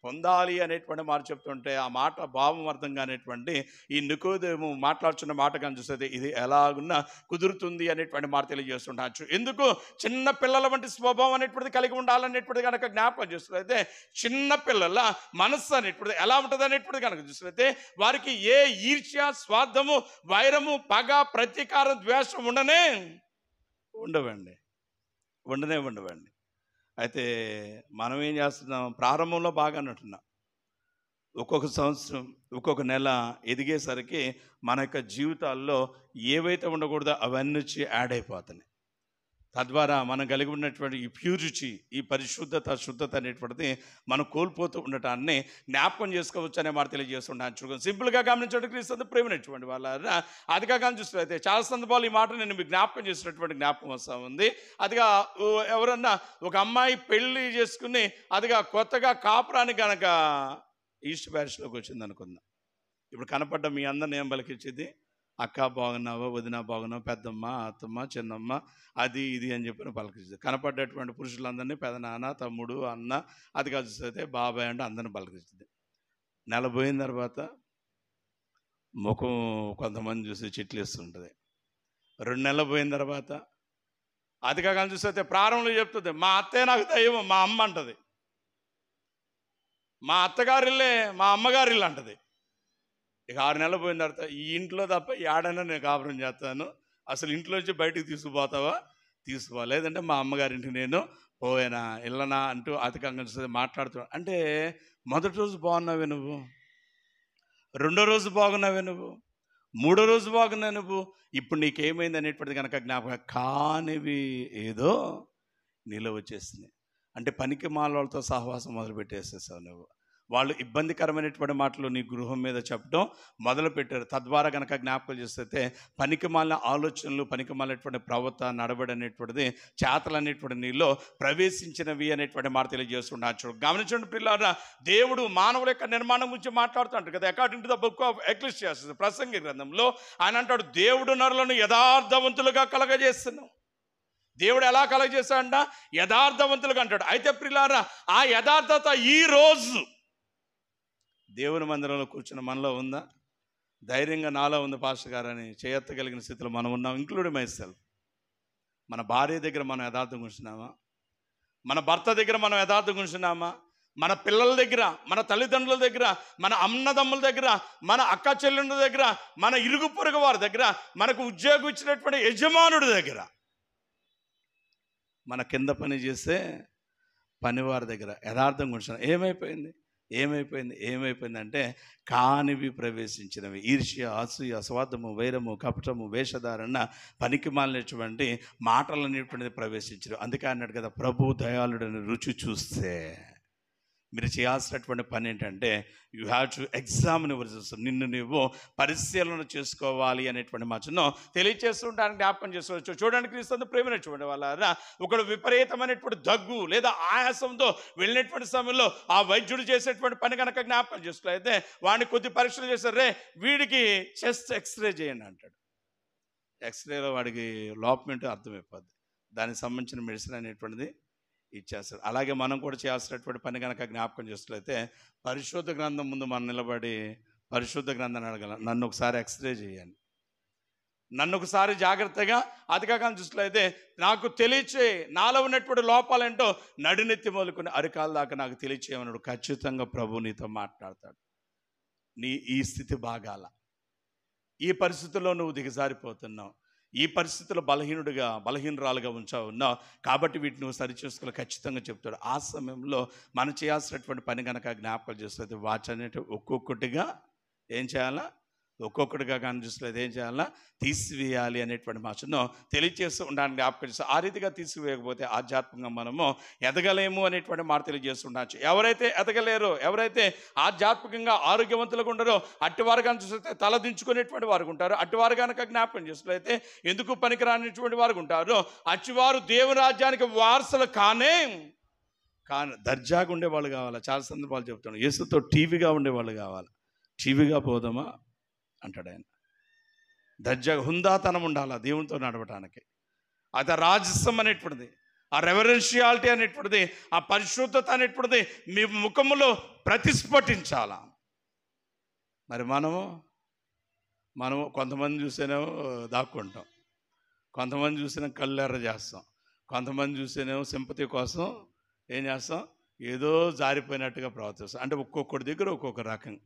పొందాలి అనేటువంటి మాట చెప్తుంటే ఆ మాట భావం అర్థం కానిటువంటి ఈ నికోదేము మాట్లాడుతున్న మాట కానీ చూస్తే ఇది ఎలాగున్నా కుదురుతుంది అనేటువంటి మాట తెలియజేస్తుండొచ్చు. ఎందుకు చిన్న పిల్లల వంటి స్వభావం అనేటువంటిది కలిగి ఉండాలనేటువంటిది కనుక జ్ఞాపకం చేస్తున్నైతే చిన్న పిల్లల మనస్సు అనేటువంటిది ఎలా ఉంటుంది అనేటువంటిది కనుక చూసినైతే వారికి ఏ ఈర్ష్య, స్వార్థము, వైరము, పగ, ప్రతీకారం, ద్వేషం ఉండవండి. అయితే మనం ఏం చేస్తున్నాం, ప్రారంభంలో బాగానే ఉంటున్నాం, ఒక్కొక్క సంవత్సరం ఒక్కొక్క నెల ఎదిగేసరికి మన యొక్క జీవితాల్లో ఏవైతే ఉండకూడదో అవన్నీ వచ్చి యాడ్ అయిపోతున్నాయి. తద్వారా మనం కలిగి ఉన్నటువంటి ఈ ప్యూరిటీ, ఈ పరిశుద్ధత, శుద్ధత అనేటువంటిది మనం కోల్పోతూ ఉండటాన్ని జ్ఞాపకం చేసుకోవచ్చు అనే మాట తెలియజేస్తున్నాను. చూడండి సింపుల్గా గమనించడానికి క్రీస్తు ప్రేమైనటువంటి వాళ్ళ అదిగా కానీ చూస్తే చాలా సందర్భాలు ఈ మాట నేను మీకు జ్ఞాపకం చేసినటువంటి జ్ఞాపకం వస్తూ ఉంది. అదిగా ఎవరన్నా ఒక అమ్మాయి పెళ్లి చేసుకుని అదిగా కొత్తగా కాపురాన్ని కనుక ఈస్ట్ ప్యారిస్లోకి వచ్చింది అనుకుందాం. ఇప్పుడు కనపడ్డ మీ అందరిని ఏం పలికించింది, అక్క బాగున్నావా, వదిన బాగున్నావా, పెద్దమ్మ, అత్తమ్మ, చిన్నమ్మ, అది ఇది అని చెప్పి పలకరిస్తుంది. కనపడ్డటువంటి పురుషులందరినీ పెదనాన్న, తమ్ముడు, అన్న, అది కాదు అయితే బాబాయ్ అంటే అందరిని పలకరిస్తుంది. నెల పోయిన తర్వాత ముఖం కొంతమంది చూసి చిట్లు ఇస్తుంటుంది. 2 నెలలు పోయిన తర్వాత అది కాక చూస్తే ప్రారంభంలో చెప్తుంది, మా అత్తయ్య నాకు దైవం, మా అమ్మ అంటది, మా అత్తగారిల్లే మా అమ్మగారిల్లు అంటది. ఇక 6 నెలలు పోయిన తర్వాత ఈ ఇంట్లో తప్ప ఏడైనా నేను కాపురం చేస్తాను, అసలు ఇంట్లోంచి బయటకు తీసుకుపోతావా, తీసుకో, లేదంటే మా అమ్మగారింటికి నేను పోయినా ఇల్లనా అంటూ అధికంగా మాట్లాడుతున్నాను. అంటే మొదటి రోజు బాగున్నావే నువ్వు, రెండో రోజు బాగున్నావే నువ్వు, మూడో రోజు బాగున్నావు నువ్వు, ఇప్పుడు నీకేమైంది అనేటువంటిది కనుక జ్ఞాపకం కానివి ఏదో నీలో వచ్చేస్తుంది. అంటే పనికి మాలతో సహవాసం మొదలు పెట్టేసేసావు నువ్వు. వాళ్ళు ఇబ్బందికరమైనటువంటి మాటలు నీ గృహం మీద చెప్పడం మొదలుపెట్టారు. తద్వారా కనుక జ్ఞాపకం చేస్తే పనికిమాలిన ఆలోచనలు, పనికిమాలినటువంటి ప్రవర్తన, నడవడి అనేటువంటిది, చేతలు అనేటువంటి నీలో ప్రవేశించినవి అనేటువంటి మాట తెలియజేస్తున్నాడు. గమనించండి పిల్లారా, దేవుడు మానవుల యొక్క నిర్మాణం గురించి మాట్లాడుతుంటాడు కదా. According to the book of Ecclesiastes ప్రసంగి గ్రంథంలో ఆయన అంటాడు, దేవుడు నరులను యథార్థవంతులుగా కలగజేస్తున్నావు. దేవుడు ఎలా కలగజేస్తాడంట, యథార్థవంతులుగా అంటాడు. అయితే ప్రియులారా, ఆ యథార్థత ఈ రోజు దేవుని మందిరంలో కూర్చున్న మనలో ఉందా? ధైర్యంగా నాలో ఉంది పాస్టర్ గారు అని చేయెత్తగలిగిన స్థితిలో మనం ఉన్నాం, ఇంక్లూడింగ్ మై సెల్ఫ్. మన భార్య దగ్గర మనం యథార్థంగా ఉంచున్నామా? మన భర్త దగ్గర మనం యథార్థంగా ఉంచున్నామా? మన పిల్లల దగ్గర, మన తల్లిదండ్రుల దగ్గర, మన అన్నదమ్ముల దగ్గర, మన అక్క చెల్లెళ్ళ దగ్గర, మన ఇరుగు పొరుగు వారి దగ్గర, మనకు ఉద్యోగం ఇచ్చినటువంటి యజమానుడి దగ్గర, మన కింద పని చేసే పనివారి దగ్గర యథార్థంగా ఉంచున్నాం. ఏమైపోయింది అంటే కానివి ప్రవేశించినవి, ఈర్ష్య, అసూయ, స్వార్థము, వైరము, కపటము, వేషధారణ, పనికి మాలినటువంటి మాటలు అనేటువంటిది ప్రవేశించరు. అందుకే అన్నాడు కదా, ప్రభు దయాళుడని రుచి చూస్తే మీరు చేయాల్సినటువంటి పని ఏంటంటే you have to examine your self, నిన్ను నువ్వు పరిశీలన చేసుకోవాలి అనేటువంటి మాటను తెలియచేస్తుంటానికి జ్ఞాపకం చేసుకోవచ్చు. చూడడానికి క్రీస్తు ప్రేమైనటువంటి వాళ్ళ ఒకడు విపరీతమైనటువంటి దగ్గు లేదా ఆయాసంతో వెళ్ళినటువంటి సమయంలో ఆ వైద్యుడు చేసేటువంటి పని కనుక జ్ఞాపకం చేసుకోలేతే వాడిని కొద్ది పరీక్షలు చేస్తారు, రే వీడికి చెస్ట్ ఎక్స్రే చేయండి అంటాడు. ఎక్స్రేలో వాడికి లోపం ఏంటో అర్థమైపోద్ది. దానికి సంబంధించిన మెడిసిన్ అనేటువంటిది ఇచ్చేస్తాడు. అలాగే మనం కూడా చేయాల్సినటువంటి పని కనుక జ్ఞాపకం చేసినట్లయితే, పరిశుద్ధ గ్రంథం ముందు మనం నిలబడి పరిశుద్ధ గ్రంథాన్ని అడగలం, నన్ను ఒకసారి ఎక్స్రే చేయండి, నన్ను ఒకసారి జాగ్రత్తగా అధికారం చూసినట్లయితే నాకు తెలియచేయి, నాలో ఉన్నటువంటి లోపాలేంటో నడినెత్తి మొదలుకొని అరికాల దాకా నాకు తెలియచేయమన్నాడు. ఖచ్చితంగా ప్రభు నీతో మాట్లాడతాడు. నీ ఈ స్థితి బాగాల, ఈ పరిస్థితుల్లో నువ్వు దిగజారిపోతున్నావు, ఈ పరిస్థితుల్లో బలహీనరాలుగా ఉన్నావు కాబట్టి వీటిని నువ్వు సరిచేసుకోవాలి ఖచ్చితంగా చెప్తాడు. ఆ సమయంలో మనం చేయాల్సినటువంటి పని కనుక జ్ఞాపకాలు చేస్తుంది, వాచనేటి ఒక్కొక్కటిగా ఏం చేయాలా, ఒక్కొక్కటిగా కానీ చూసలేదు ఏం చేయాలా, తీసివేయాలి అనేటువంటి మాటను తెలియజేస్తూ ఉండాలని జ్ఞాపకం చేస్తాం. ఆ రీతిగా తీసివేయకపోతే ఆధ్యాత్మికంగా మనము ఎదగలేము అనేటువంటి మాట తెలియజేస్తుండొచ్చు. ఎవరైతే ఎదగలేరో, ఎవరైతే ఆధ్యాత్మికంగా ఆరోగ్యవంతులుగా ఉండరో అట్టివారు కానీ చూస్తే తలదించుకునేటువంటి వారు ఉంటారు. అట్టివారు కనుక జ్ఞాపకం చేసినట్లయితే ఎందుకు పనికిరానిటువంటి వారు ఉంటారో అట్టివారు దేవుని రాజ్యానికి వారసులు కానీ దర్జాగా ఉండేవాళ్ళు కావాలి. చాలా సందర్భాలు చెప్తాను, యేసుతో టీవీగా ఉండేవాళ్ళు కావాలి. టీవీగా పోదామా అంటాడు ఆయన. దర్జాగా హుందాతనం ఉండాలి దేవునితో నడవటానికి. అది రాజస్వం అనేటువంటిది, ఆ రెవరెన్షియాలిటీ అనేటువంటిది, ఆ పరిశుద్ధత అనేటువంటిది మీ ముఖములో ప్రతిస్ఫటించాల. మరి మనము కొంతమంది చూసేనేమో దాక్కుంటాం, కొంతమంది చూసినా కళ్ళెర్ర చేస్తాం, కొంతమంది చూసేనేమో సింపతి కోసం ఏం చేస్తాం, ఏదో జారిపోయినట్టుగా ప్రవర్తిస్తాం. అంటే ఒక్కొక్కటి దగ్గర ఒక్కొక్క రకం.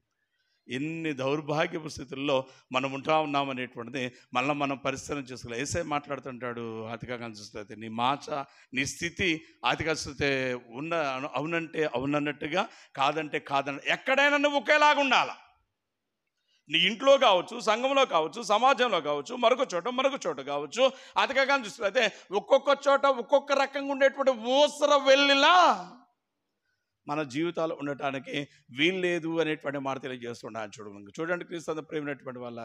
ఎన్ని దౌర్భాగ్యపు స్థితుల్లో మనం ఉంటా ఉన్నామనేటువంటిది మనం పరిశీలన చేసుకోవాలి. ఏసై మాట్లాడుతుంటాడు అతిగా చూస్తే, నీ మాట నీ స్థితి అతిగా చూస్తే అవునంటే అవునన్నట్టుగా, కాదంటే కాదన్న, ఎక్కడైనా నువ్వు ఒకేలాగా ఉండాలి. నీ ఇంట్లో కావచ్చు, సంఘంలో కావచ్చు, సమాజంలో కావచ్చు, మరొక చోట కావచ్చు. అతిగా చూస్తే ఒక్కొక్క చోట ఒక్కొక్క రకంగా ఉండేటువంటి ఊసర వెళ్ళిలా మన జీవితాలు ఉండటానికి వీల్లేదు అనేటువంటి మాట తెలియజేస్తున్నాను. చూడండి క్రీస్తు ప్రేమైనటువంటి వాళ్ళ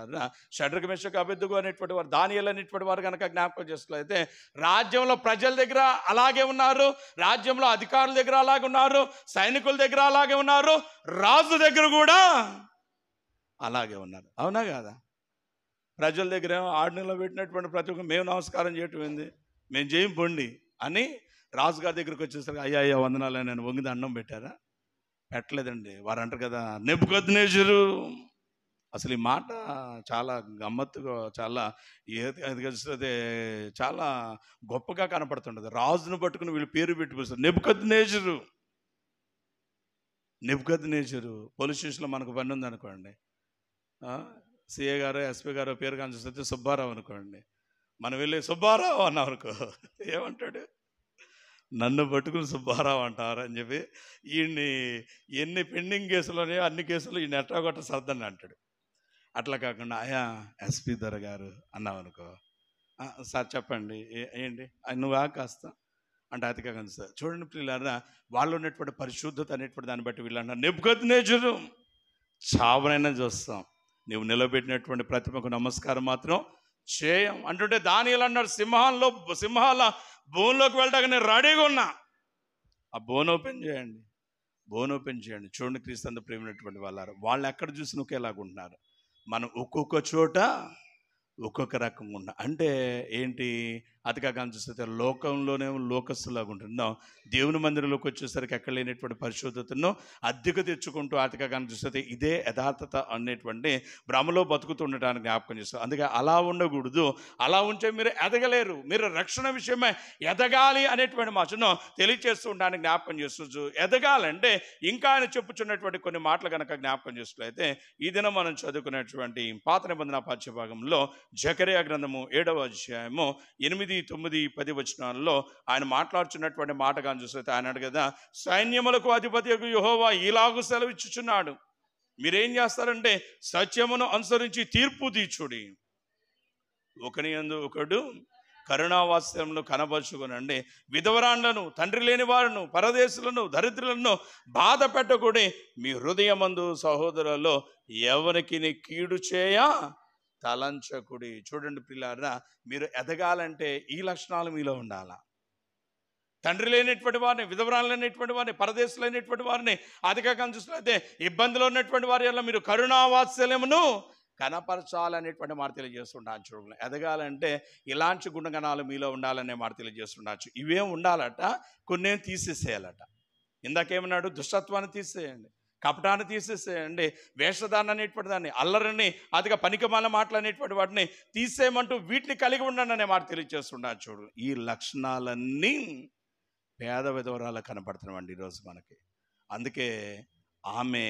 షడ్రక మెషక అబెద్దుగో అనేటువంటి వారు, దానియేలు అనేటువంటి వారు కనుక జ్ఞాపకం చేసినట్లయితే రాజ్యంలో ప్రజల దగ్గర అలాగే ఉన్నారు, రాజ్యంలో అధికారుల దగ్గర అలాగే ఉన్నారు, సైనికుల దగ్గర అలాగే ఉన్నారు, రాజు దగ్గర కూడా అలాగే ఉన్నారు. అవునా కాదా? ప్రజల దగ్గర ఆర్డర్లో పెట్టినటువంటి ప్రతి ఒక్క మేము నమస్కారం చేయటం ఏంది, మేము చేయం పొండి అని రాజుగారి దగ్గరికి వచ్చేసరికి అయ్యా వందనాలు నేను వంగి దండం పెట్టారా? పెట్టలేదండి. వారు అంటారు కదా, నెబుకద్నెజరు. అసలు ఈ మాట చాలా గమ్మత్తుగా, చాలా ఏది చాలా గొప్పగా కనపడుతుంటుంది. రాజును పట్టుకుని వీళ్ళు పేరు పెట్టి పిలుస్తారు, నెబుకద్నెజరు. పోలీస్ స్టేషన్లో మనకు పని ఉందనుకోండి, సిఏ గారు ఎస్పీ గారు పేరు కానీ చూస్తే సుబ్బారావు అనుకోండి, మనం వెళ్ళి సుబ్బారావు అన్నాం అనుకో, ఏమంటాడు, నన్ను పట్టుకుని సుబ్బారావు అంటారు అని చెప్పి ఈయన్ని ఎన్ని పెండింగ్ కేసులు ఉన్నాయో అన్ని కేసులు ఈయన ఎట్టాగొట్ట సర్దని అంటాడు. అట్లా కాకుండా అయ్యా ఎస్పీ దొర గారు అన్నావు అనుకో, సార్ చెప్పండి ఏంటి నువ్వు కాస్త అంటే అతిగా కనిపిస్తుంది. చూడండి పిల్లలారా, వాళ్ళు ఉన్నటువంటి పరిశుద్ధత అనేటువంటి దాన్ని బట్టి వీళ్ళు అన్నారు నెబుకద్నెజరు చావనైనా చూస్తాం, నువ్వు నిలబెట్టినటువంటి ప్రతిమకు నమస్కారం మాత్రం చేయం అంటుంటే దానియేలు అన్నాడు, సింహాల బోన్లోకి వెళ్ళడానికి నేను రెడీగా ఉన్నా, ఆ బోన్ ఓపెన్ చేయండి. చూడండి క్రీస్తు ప్రేమైనటువంటి వాళ్ళు ఎక్కడ చూసిన ఒకేలాగుంటున్నారు. మనం ఒక్కొక్క చోట ఒక్కొక్క రకంగా ఉన్నా అంటే ఏంటి, అతిగా చూస్తే లోకంలోనేమో లోకస్తులాగా ఉంటున్నాం, దేవుని మందిరంలోకి వచ్చేసరికి ఎక్కడ లేనటువంటి పరిశుద్ధతను అద్దెకు తెచ్చుకుంటూ అతిగా చూస్తే ఇదే యథార్థత అనేటువంటి భ్రమలో బతుకుతుండటానికి జ్ఞాపకం చేస్తాం. అందుకే అలా ఉండకూడదు, అలా ఉంటే మీరు ఎదగలేరు. మీరు రక్షణ విషయమై ఎదగాలి అనేటువంటి మాటను తెలియజేస్తూ ఉండడానికి జ్ఞాపకం చేస్తూ, ఎదగాలంటే ఇంకా ఆయన చెప్పుచున్నటువంటి కొన్ని మాటలు కనుక జ్ఞాపకం చేస్తున్నట్లయితే ఈ దినం మనం చదువుకున్నటువంటి పాత నిబంధన పాఠ్యభాగంలో జకరియా గ్రంథము 7వ అధ్యాయము 8, 9, 10 వచనాల్లో ఆయన మాట్లాడుచున్నటువంటి మాట కానీ చూస్తే ఆయన కదా, సైన్యములకు అధిపతియగు యెహోవా ఇలాగు సెలవిచ్చుచున్నాడు, మీరేం చేస్తారంటే సత్యమును అనుసరించి తీర్పు తీర్చుడి, ఒకని యందు ఒకడు కరుణావాత్సల్యమును కనబరుచుకొనండి, విధవరాండ్లను, తండ్రి లేని వారును, పరదేశులను, దరిద్రులను బాధ పెట్టకూడి మీ హృదయమందు సహోదరులలో ఎవరికి కీడు చేయ తలంచకుడి. చూడండి పిల్లారా, మీరు ఎదగాలంటే ఈ లక్షణాలు మీలో ఉండాలా. తండ్రి లేనటువంటి వారిని, విధవరాలు లేనటువంటి వారిని, పరదేశులైనటువంటి వారిని, అధికంగా చూసినట్లయితే ఇబ్బందులు ఉన్నటువంటి వారి వల్ల మీరు కరుణావాత్సల్యమును కనపరచాలనేటువంటి మాట తెలియజేస్తుంటాను చూడండి. ఎదగాలంటే ఇలాంటి గుణగణాలు మీలో ఉండాలనే మాట తెలియజేస్తుండొచ్చు. ఇవేం ఉండాలట, కొన్నేం తీసేసేయాలట. ఇందాకేమన్నాడు? దుష్టత్వాన్ని తీసేయండి, కపటాన్ని తీసేసేయండి, వేషధారణ అనేటువంటి దాన్ని, అల్లరిని, అదిగా పనికిమాల మాటలు అనేటువంటి వాటిని తీసేయమంటూ వీటిని కలిగి ఉండండి అనే మాట తెలియజేస్తున్నాను చూడు. ఈ లక్షణాలన్నీ పేద విధవరాలు కనపడుతున్నామండి ఈరోజు మనకి. అందుకే ఆమె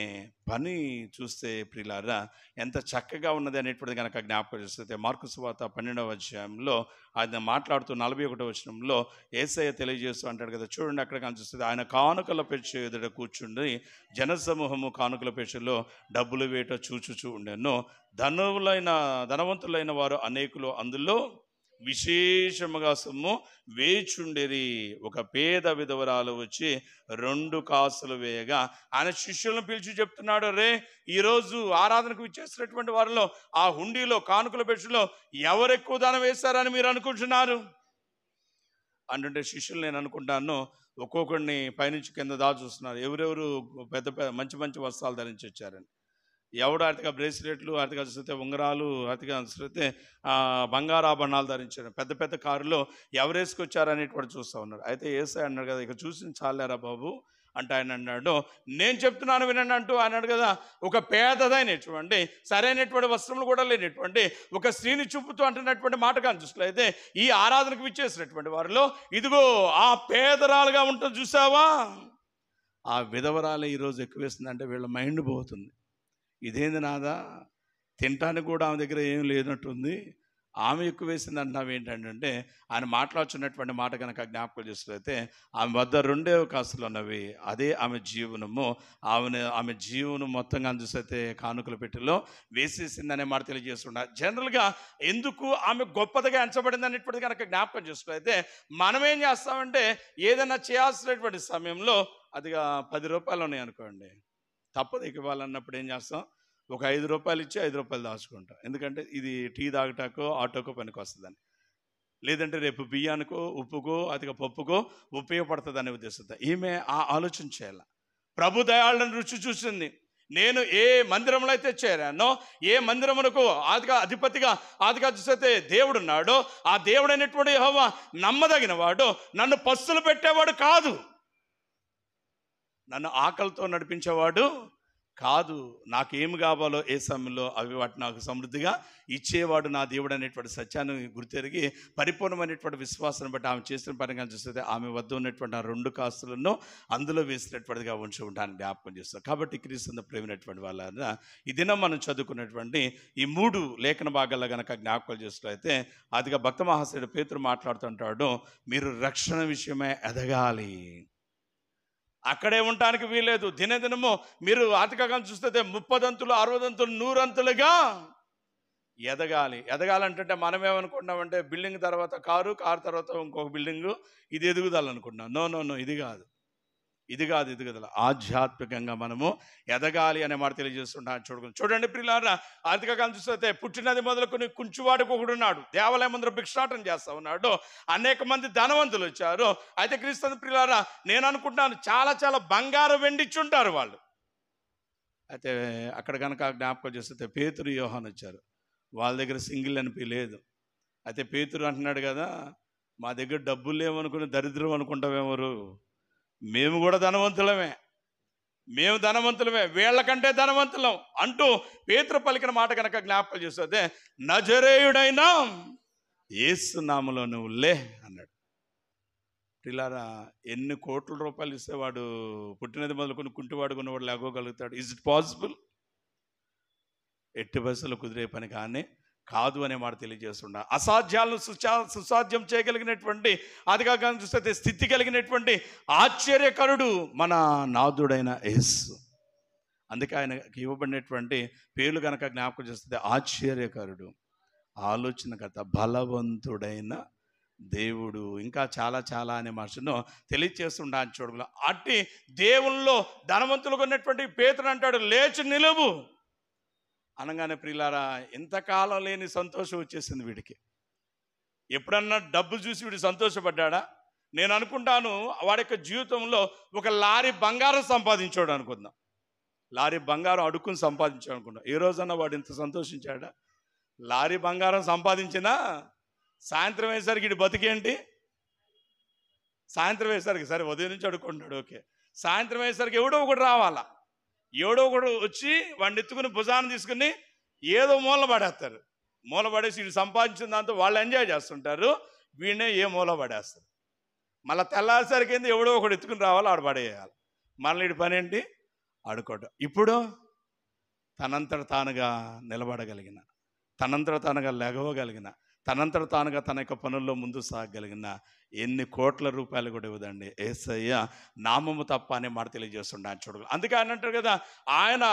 పని చూస్తే ప్రియులారా ఎంత చక్కగా ఉన్నది అనేటువంటిది కనుక జ్ఞాపకం చేస్తే, మార్కు సువార్త 12వ అధ్యాయంలో ఆయన మాట్లాడుతూ 41వ వచనంలో యేసయ్య తెలియజేస్తూ అంటాడు కదా, చూడండి అక్కడ కనిపిస్తుంది. ఆయన కానుకల పెచ్చు ఎదుట కూర్చుండి జనసమూహము కానుకల పెచ్చులో డబ్బులు వేట చూచుచూ ఉండెను. ధనవంతులైన వారు అనేకులు అందులో విశేషముగా సొమ్ము వేచుండేరి. ఒక పేద విధవరాలు వచ్చి 2 కాసులు వేయగా ఆయన శిష్యులను పిలిచి చెప్తున్నాడు, రే ఈరోజు ఆరాధనకు ఇచ్చేసినటువంటి వారిలో ఆ హుండీలో కానుకల పెట్టులో ఎవరు ఎక్కువ దానం వేశారని మీరు అనుకుంటున్నారు అంటుంటే, శిష్యులు నేను అనుకుంటాను ఒక్కొక్కడిని పైనుంచి కింద చూస్తున్నారు, ఎవరెవరు పెద్ద మంచి మంచి వస్త్రాలు ధరించి వచ్చారని. ఎవడు అతిగా బ్రేస్లెట్లు, అతిగా చూస్తే ఉంగరాలు, అతిగా చూస్తే బంగారాభరణాలు ధరించారు, పెద్ద పెద్ద కారులో ఎవరు వేసుకొచ్చారు అనేటువంటి చూస్తూ ఉన్నారు. అయితే యేసయ్య అన్నాడు కదా, ఇక చూసి చాలేరా బాబు అంటే ఆయన అన్నాడు, నేను చెప్తున్నాను వినండి అంటూ అన్నాడు కదా. ఒక పేదదైనటువంటి సరైనటువంటి వస్త్రములు కూడా లేనటువంటి ఒక స్త్రీని చూపుతూ అంటున్నటువంటి మాట కానీ చూసినట్లయితే, ఈ ఆరాధనకు విచ్చేసినటువంటి వారిలో ఇదిగో ఆ పేదరాలుగా ఉంటుంది చూసావా, ఆ విధవరాలే ఈరోజు ఎక్కువ వేస్తుందంటే వీళ్ళ మైండ్ పోతుంది. ఇదేంది నాదా, తినటానికి కూడా ఆమె దగ్గర ఏం లేనట్టుంది, ఆమె ఎక్కువ వేసింది అంటున్నావు ఏంటంటే, ఆయన మాట్లాడుతున్నటువంటి మాట కనుక జ్ఞాపకం చేసినట్లయితే, ఆమె వద్ద 2 కాసులు ఉన్నవి, అదే ఆమె జీవనము. ఆమె జీవనం మొత్తంగా చూస్తే కానుకల పెట్టెలో వేసేసిందనే మాట తెలియజేస్తున్నారు. జనరల్గా ఎందుకు ఆమె గొప్పదిగా ఎంచబడింది అనేటువంటిది కనుక జ్ఞాపకం చేసుకున్నట్లయితే, మనం ఏం చేస్తామంటే ఏదైనా చేయాల్సినటువంటి సమయంలో అదిగా 10 రూపాయలు ఉన్నాయి అనుకోండి, తప్పదు ఇవ్వాలన్నప్పుడు ఏం చేస్తాం, ఒక 5 రూపాయలు ఇచ్చి 5 రూపాయలు దాచుకుంటాం. ఎందుకంటే ఇది టీ తాగటాకో ఆటోకో పనికి వస్తుందని, లేదంటే రేపు బియ్యానికో ఉప్పుకో అతిగా పప్పుకో ఉపయోగపడుతుంది అనే ఉద్దేశంతో ఈమె ఆ ఆలోచన చేయాలి. ప్రభు దయాళులను రుచి చూసింది. నేను ఏ మందిరంలో అయితే చేరానో, ఏ మందిరమునకు ఆదిగా అధిపతిగా ఆదిగా చూస్తే దేవుడున్నాడో, ఆ దేవుడైనటువంటి యెహోవా నమ్మదగిన వాడు, నన్ను పస్తులు పెట్టేవాడు కాదు, నన్ను ఆకలితో నడిపించేవాడు కాదు, నాకేమి కావాలో ఏ సమయంలో అవి వాటి నాకు సమృద్ధిగా ఇచ్చేవాడు నా దేవుడు అనేటువంటి సత్యాన్ని గుర్తెరిగి పరిపూర్ణమైనటువంటి విశ్వాసాన్ని బట్టి ఆమె చేసిన పనిగా చూస్తే ఆమె వద్ద ఉన్నటువంటి ఆ 2 కాసులను అందులో వేసినటువంటిదిగా ఉంచి ఉంటాను జ్ఞాపకం చేస్తాను. కాబట్టి క్రీస్తు ప్రేమైనటువంటి వాళ్ళ ఈ దినం మనం చదువుకున్నటువంటి ఈ 3 లేఖన భాగాల్లో కనుక జ్ఞాపకాలు చేసినట్లయితే, అదిగా భక్త మహాశయుడు పేతురు మాట్లాడుతుంటాడు, మీరు రక్షణ విషయమే ఎదగాలి, అక్కడే ఉండటానికి వీలేదు. దినదినము మీరు ఆర్థికంగా చూస్తే 30 అంతులు 60 అంతులు 100 అంతులుగా ఎదగాలి. ఎదగాలంటే మనం ఏమనుకుంటున్నామంటే బిల్డింగ్ తర్వాత కారు తర్వాత ఇంకొక బిల్డింగు, ఇది ఎదుగుదలనుకుంటున్నాం. నో, ఇది కాదు ఎదుగుదల. ఆధ్యాత్మికంగా మనము ఎదగాలి అనే మాట తెలియజేస్తుంటాను. చూడండి ప్రియులారా, ఆర్థిక కాలం చూస్తే పుట్టినది మొదలుకొని కుంచువాడికి ఒకడున్నాడు, దేవాలయం ముందర భిక్షాటం చేస్తూ ఉన్నాడు, అనేక మంది ధనవంతులు వచ్చారు. అయితే క్రీస్తు ప్రియులారా, నేను అనుకుంటున్నాను చాలా చాలా బంగారం వెండిచ్చుంటారు వాళ్ళు. అయితే అక్కడ కనుక జ్ఞాపకం చేస్తే పేతురు యోహాను వచ్చారు, వాళ్ళ దగ్గర సింగిల్ అనిపి లేదు. అయితే పేతురు అంటున్నాడు కదా, మా దగ్గర డబ్బులు లేవనుకుని దరిద్రం అనుకుంటామేమరు, మేము కూడా ధనవంతులమే, వీళ్ళకంటే ధనవంతులం అంటూ పేతురు పలికిన మాట కనుక జ్ఞాపకం చేస్తే, నజరేయుడైన యేసు నామములో నువ్వు లే అన్నాడు. పిల్లారా, ఎన్ని కోట్ల రూపాయలు ఇస్తే వాడు పుట్టినది మొదలుకొని కుంటివాడు కొన్నవాడు లేగోగలుగుతాడు? Is it possible? ఎట్టి బస్సులు కుదిరే పని కానీ కాదు అనే మాట తెలియజేస్తున్నా. అసాధ్యాలను సుసాధ్యం చేయగలిగినటువంటి, అదిగా చూస్తే స్థితి కలిగినటువంటి ఆశ్చర్యకరుడు మన నాథుడైన యేసు. అందుకే ఆయనకి ఇవ్వబడినటువంటి పేర్లు కనుక జ్ఞాపకం చేస్తే ఆశ్చర్యకరుడు, ఆలోచనకర్త, బలవంతుడైన దేవుడు, ఇంకా చాలా చాలా అనే మాటను తెలియజేస్తుంటాను చూడగల. అట్టి దేవుల్లో ధనవంతులుగా ఉన్నటువంటి పేతురు అంటాడు, లేచి నిలువు అనగానే ప్రియులారా, ఎంతకాలం లేని సంతోషం వచ్చేసింది వీడికి. ఎప్పుడన్నా డబ్బు చూసి వీడు సంతోషపడ్డా? నేను అనుకుంటాను వాడి యొక్క జీవితంలో ఒక లారీ బంగారం సంపాదించాడు అనుకుందాం. లారీ బంగారం అడుక్కుని సంపాదించాడు అనుకుంటా. ఏ రోజన్నా వాడు ఇంత సంతోషించాడా? లారీ బంగారం సంపాదించినా సాయంత్రం అయ్యేసరికి ఇటు బతికేంటి? సాయంత్రం అయ్యేసరికి సరే ఉదయం నుంచి అడుక్కుంటున్నాడు, ఓకే. సాయంత్రం అయ్యేసరికి ఎవడో ఒకటి రావాలా, ఎవడో ఒకడు వచ్చి వాడిని ఎత్తుకుని భుజాన్ని తీసుకుని ఏదో మూల పడేస్తారు. మూల పడేసి వీడు సంపాదించిన దాంతో వాళ్ళు ఎంజాయ్ చేస్తుంటారు, వీడినే ఏ మూల పడేస్తారు. మళ్ళీ తెల్లారిసరికి ఏంది ఎవడో ఒకడు ఎత్తుకుని రావాలి, ఆడ పడేయాలి. మళ్ళీ వీడి పని ఏంటి? ఆడుకోవడం. ఇప్పుడు తనంతట తానుగా నిలబడగలిగిన, తనంతట తానుగా లెగవగలిగిన, తనంతట తానుగా తన యొక్క పనుల్లో ముందు సాగగలిగిన ఎన్ని కోట్ల రూపాయలు కూడా ఇవ్వదండి యేసయ్య నామము తప్ప అనే మాట తెలియజేస్తుండే చూడగల. అందుకే ఆయన అంటారు కదా, ఆయన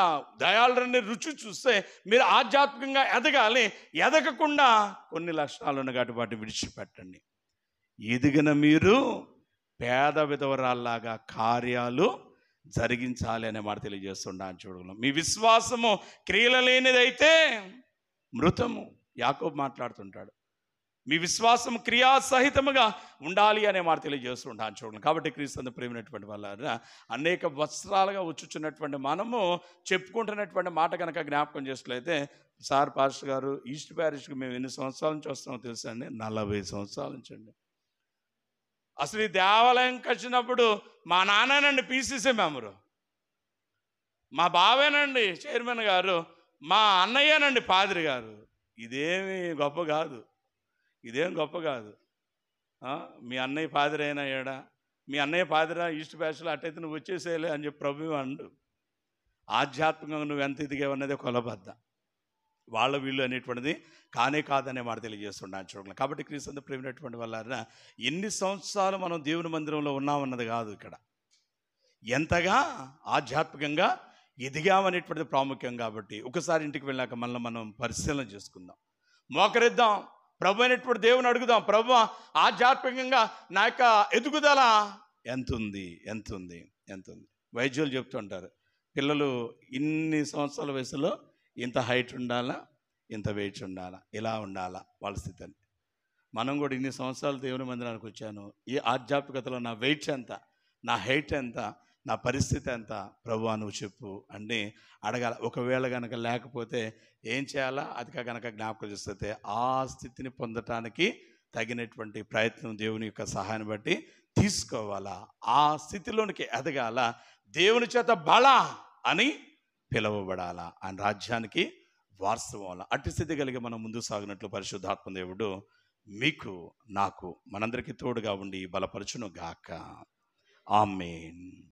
దయాళుని రుచి చూస్తే మీరు ఆధ్యాత్మికంగా ఎదగాలి, ఎదగకుండా కొన్ని లక్షణాలు ఉన్న కాబట్టి వాటిని విడిచిపెట్టండి. ఎదిగిన మీరు పేద విధవరాల్లాగా కార్యాలు జరిగించాలి అనే మాట తెలియజేస్తుండే చూడగలం. మీ విశ్వాసము క్రియలు లేనిదైతే మృతము. యాకోబు మాట్లాడుతుంటాడు, మీ విశ్వాసం క్రియాసహితముగా ఉండాలి అనే మాట తెలియజేస్తుంటాను చూడండి. కాబట్టి క్రీస్తు ప్రేమైనటువంటి వాళ్ళ అనేక వస్త్రాలుగా వచ్చుచున్నటువంటి మనము చెప్పుకుంటున్నటువంటి మాట కనుక జ్ఞాపకం చేసినట్లయితే, సార్ పాస్టర్ గారు ఈస్ట్ ప్యారిష్కి మేము ఎన్ని సంవత్సరాల నుంచి వస్తామో తెలుసా అండి? 40 సంవత్సరాల నుంచి అండి. అసలు ఈ దేవాలయంకి వచ్చినప్పుడు మా నాన్నేనండి పిసిసి మెంబరు, మా బావేనండి చైర్మన్ గారు, మా అన్నయ్యనండి పాదిరి గారు. ఇదేమి గొప్ప కాదు, ఇదేం గొప్ప కాదు. మీ అన్నయ్య పాదిరి అయినా ఏడా, మీ అన్నయ్య పాదిరా ఈస్ట్ బ్యాచ్లో అట్టయితే నువ్వు వచ్చేసేయలే అని చెప్పి ప్రభు అండు. ఆధ్యాత్మికంగా నువ్వు ఎంత ఎదిగావన్నదే కొలబద్ద, వాళ్ళ వీళ్ళు అనేటువంటిది కానే కాదనే మాట తెలియజేస్తున్నాను చూడండి. కాబట్టి క్రీస్తు ప్రేమైనటువంటి వాళ్ళ ఎన్ని సంవత్సరాలు మనం దేవుని మందిరంలో ఉన్నామన్నది కాదు, ఇక్కడ ఎంతగా ఆధ్యాత్మికంగా ఎదిగామనేటువంటిది ప్రాముఖ్యం. కాబట్టి ఒకసారి ఇంటికి వెళ్ళాక మళ్ళీ మనం పరిశీలన చేసుకుందాం, మోకరిద్దాం, ప్రభు అయినటువంటి దేవుని అడుగుదాం, ప్రభు ఆధ్యాత్మికంగా నా యొక్క ఎదుగుదల ఎంతుంది. వైద్యులు చెప్తుంటారు, పిల్లలు ఇన్ని సంవత్సరాల వయసులో ఇంత హైట్ ఉండాలా, ఇంత వెయిట్ ఉండాలా, ఇలా ఉండాలా వాళ్ళ స్థితి అని. మనం కూడా ఇన్ని సంవత్సరాలు దేవుని మందిరానికి వచ్చాను, ఈ ఆధ్యాత్మికతలో నా వెయిట్ ఎంత, నా హైట్ ఎంత, నా పరిస్థితి ఎంత ప్రభువా నువ్వు చెప్పు అని అడగాల. ఒకవేళ కనుక లేకపోతే ఏం చేయాలా, అది కనుక జ్ఞాపకం చేస్తే ఆ స్థితిని పొందటానికి తగినటువంటి ప్రయత్నం దేవుని యొక్క సహాయాన్ని బట్టి తీసుకోవాలా. ఆ స్థితిలోనికి ఎదగాల, దేవుని చేత బల అని పిలువబడాలా, ఆయన రాజ్యానికి వారసత్వం. అట్టి స్థితి కలిగి మనం ముందు సాగినట్లు పరిశుద్ధాత్మ దేవుడు మీకు నాకు మనందరికీ తోడుగా ఉండి బలపరచును గాక. ఆమేన్.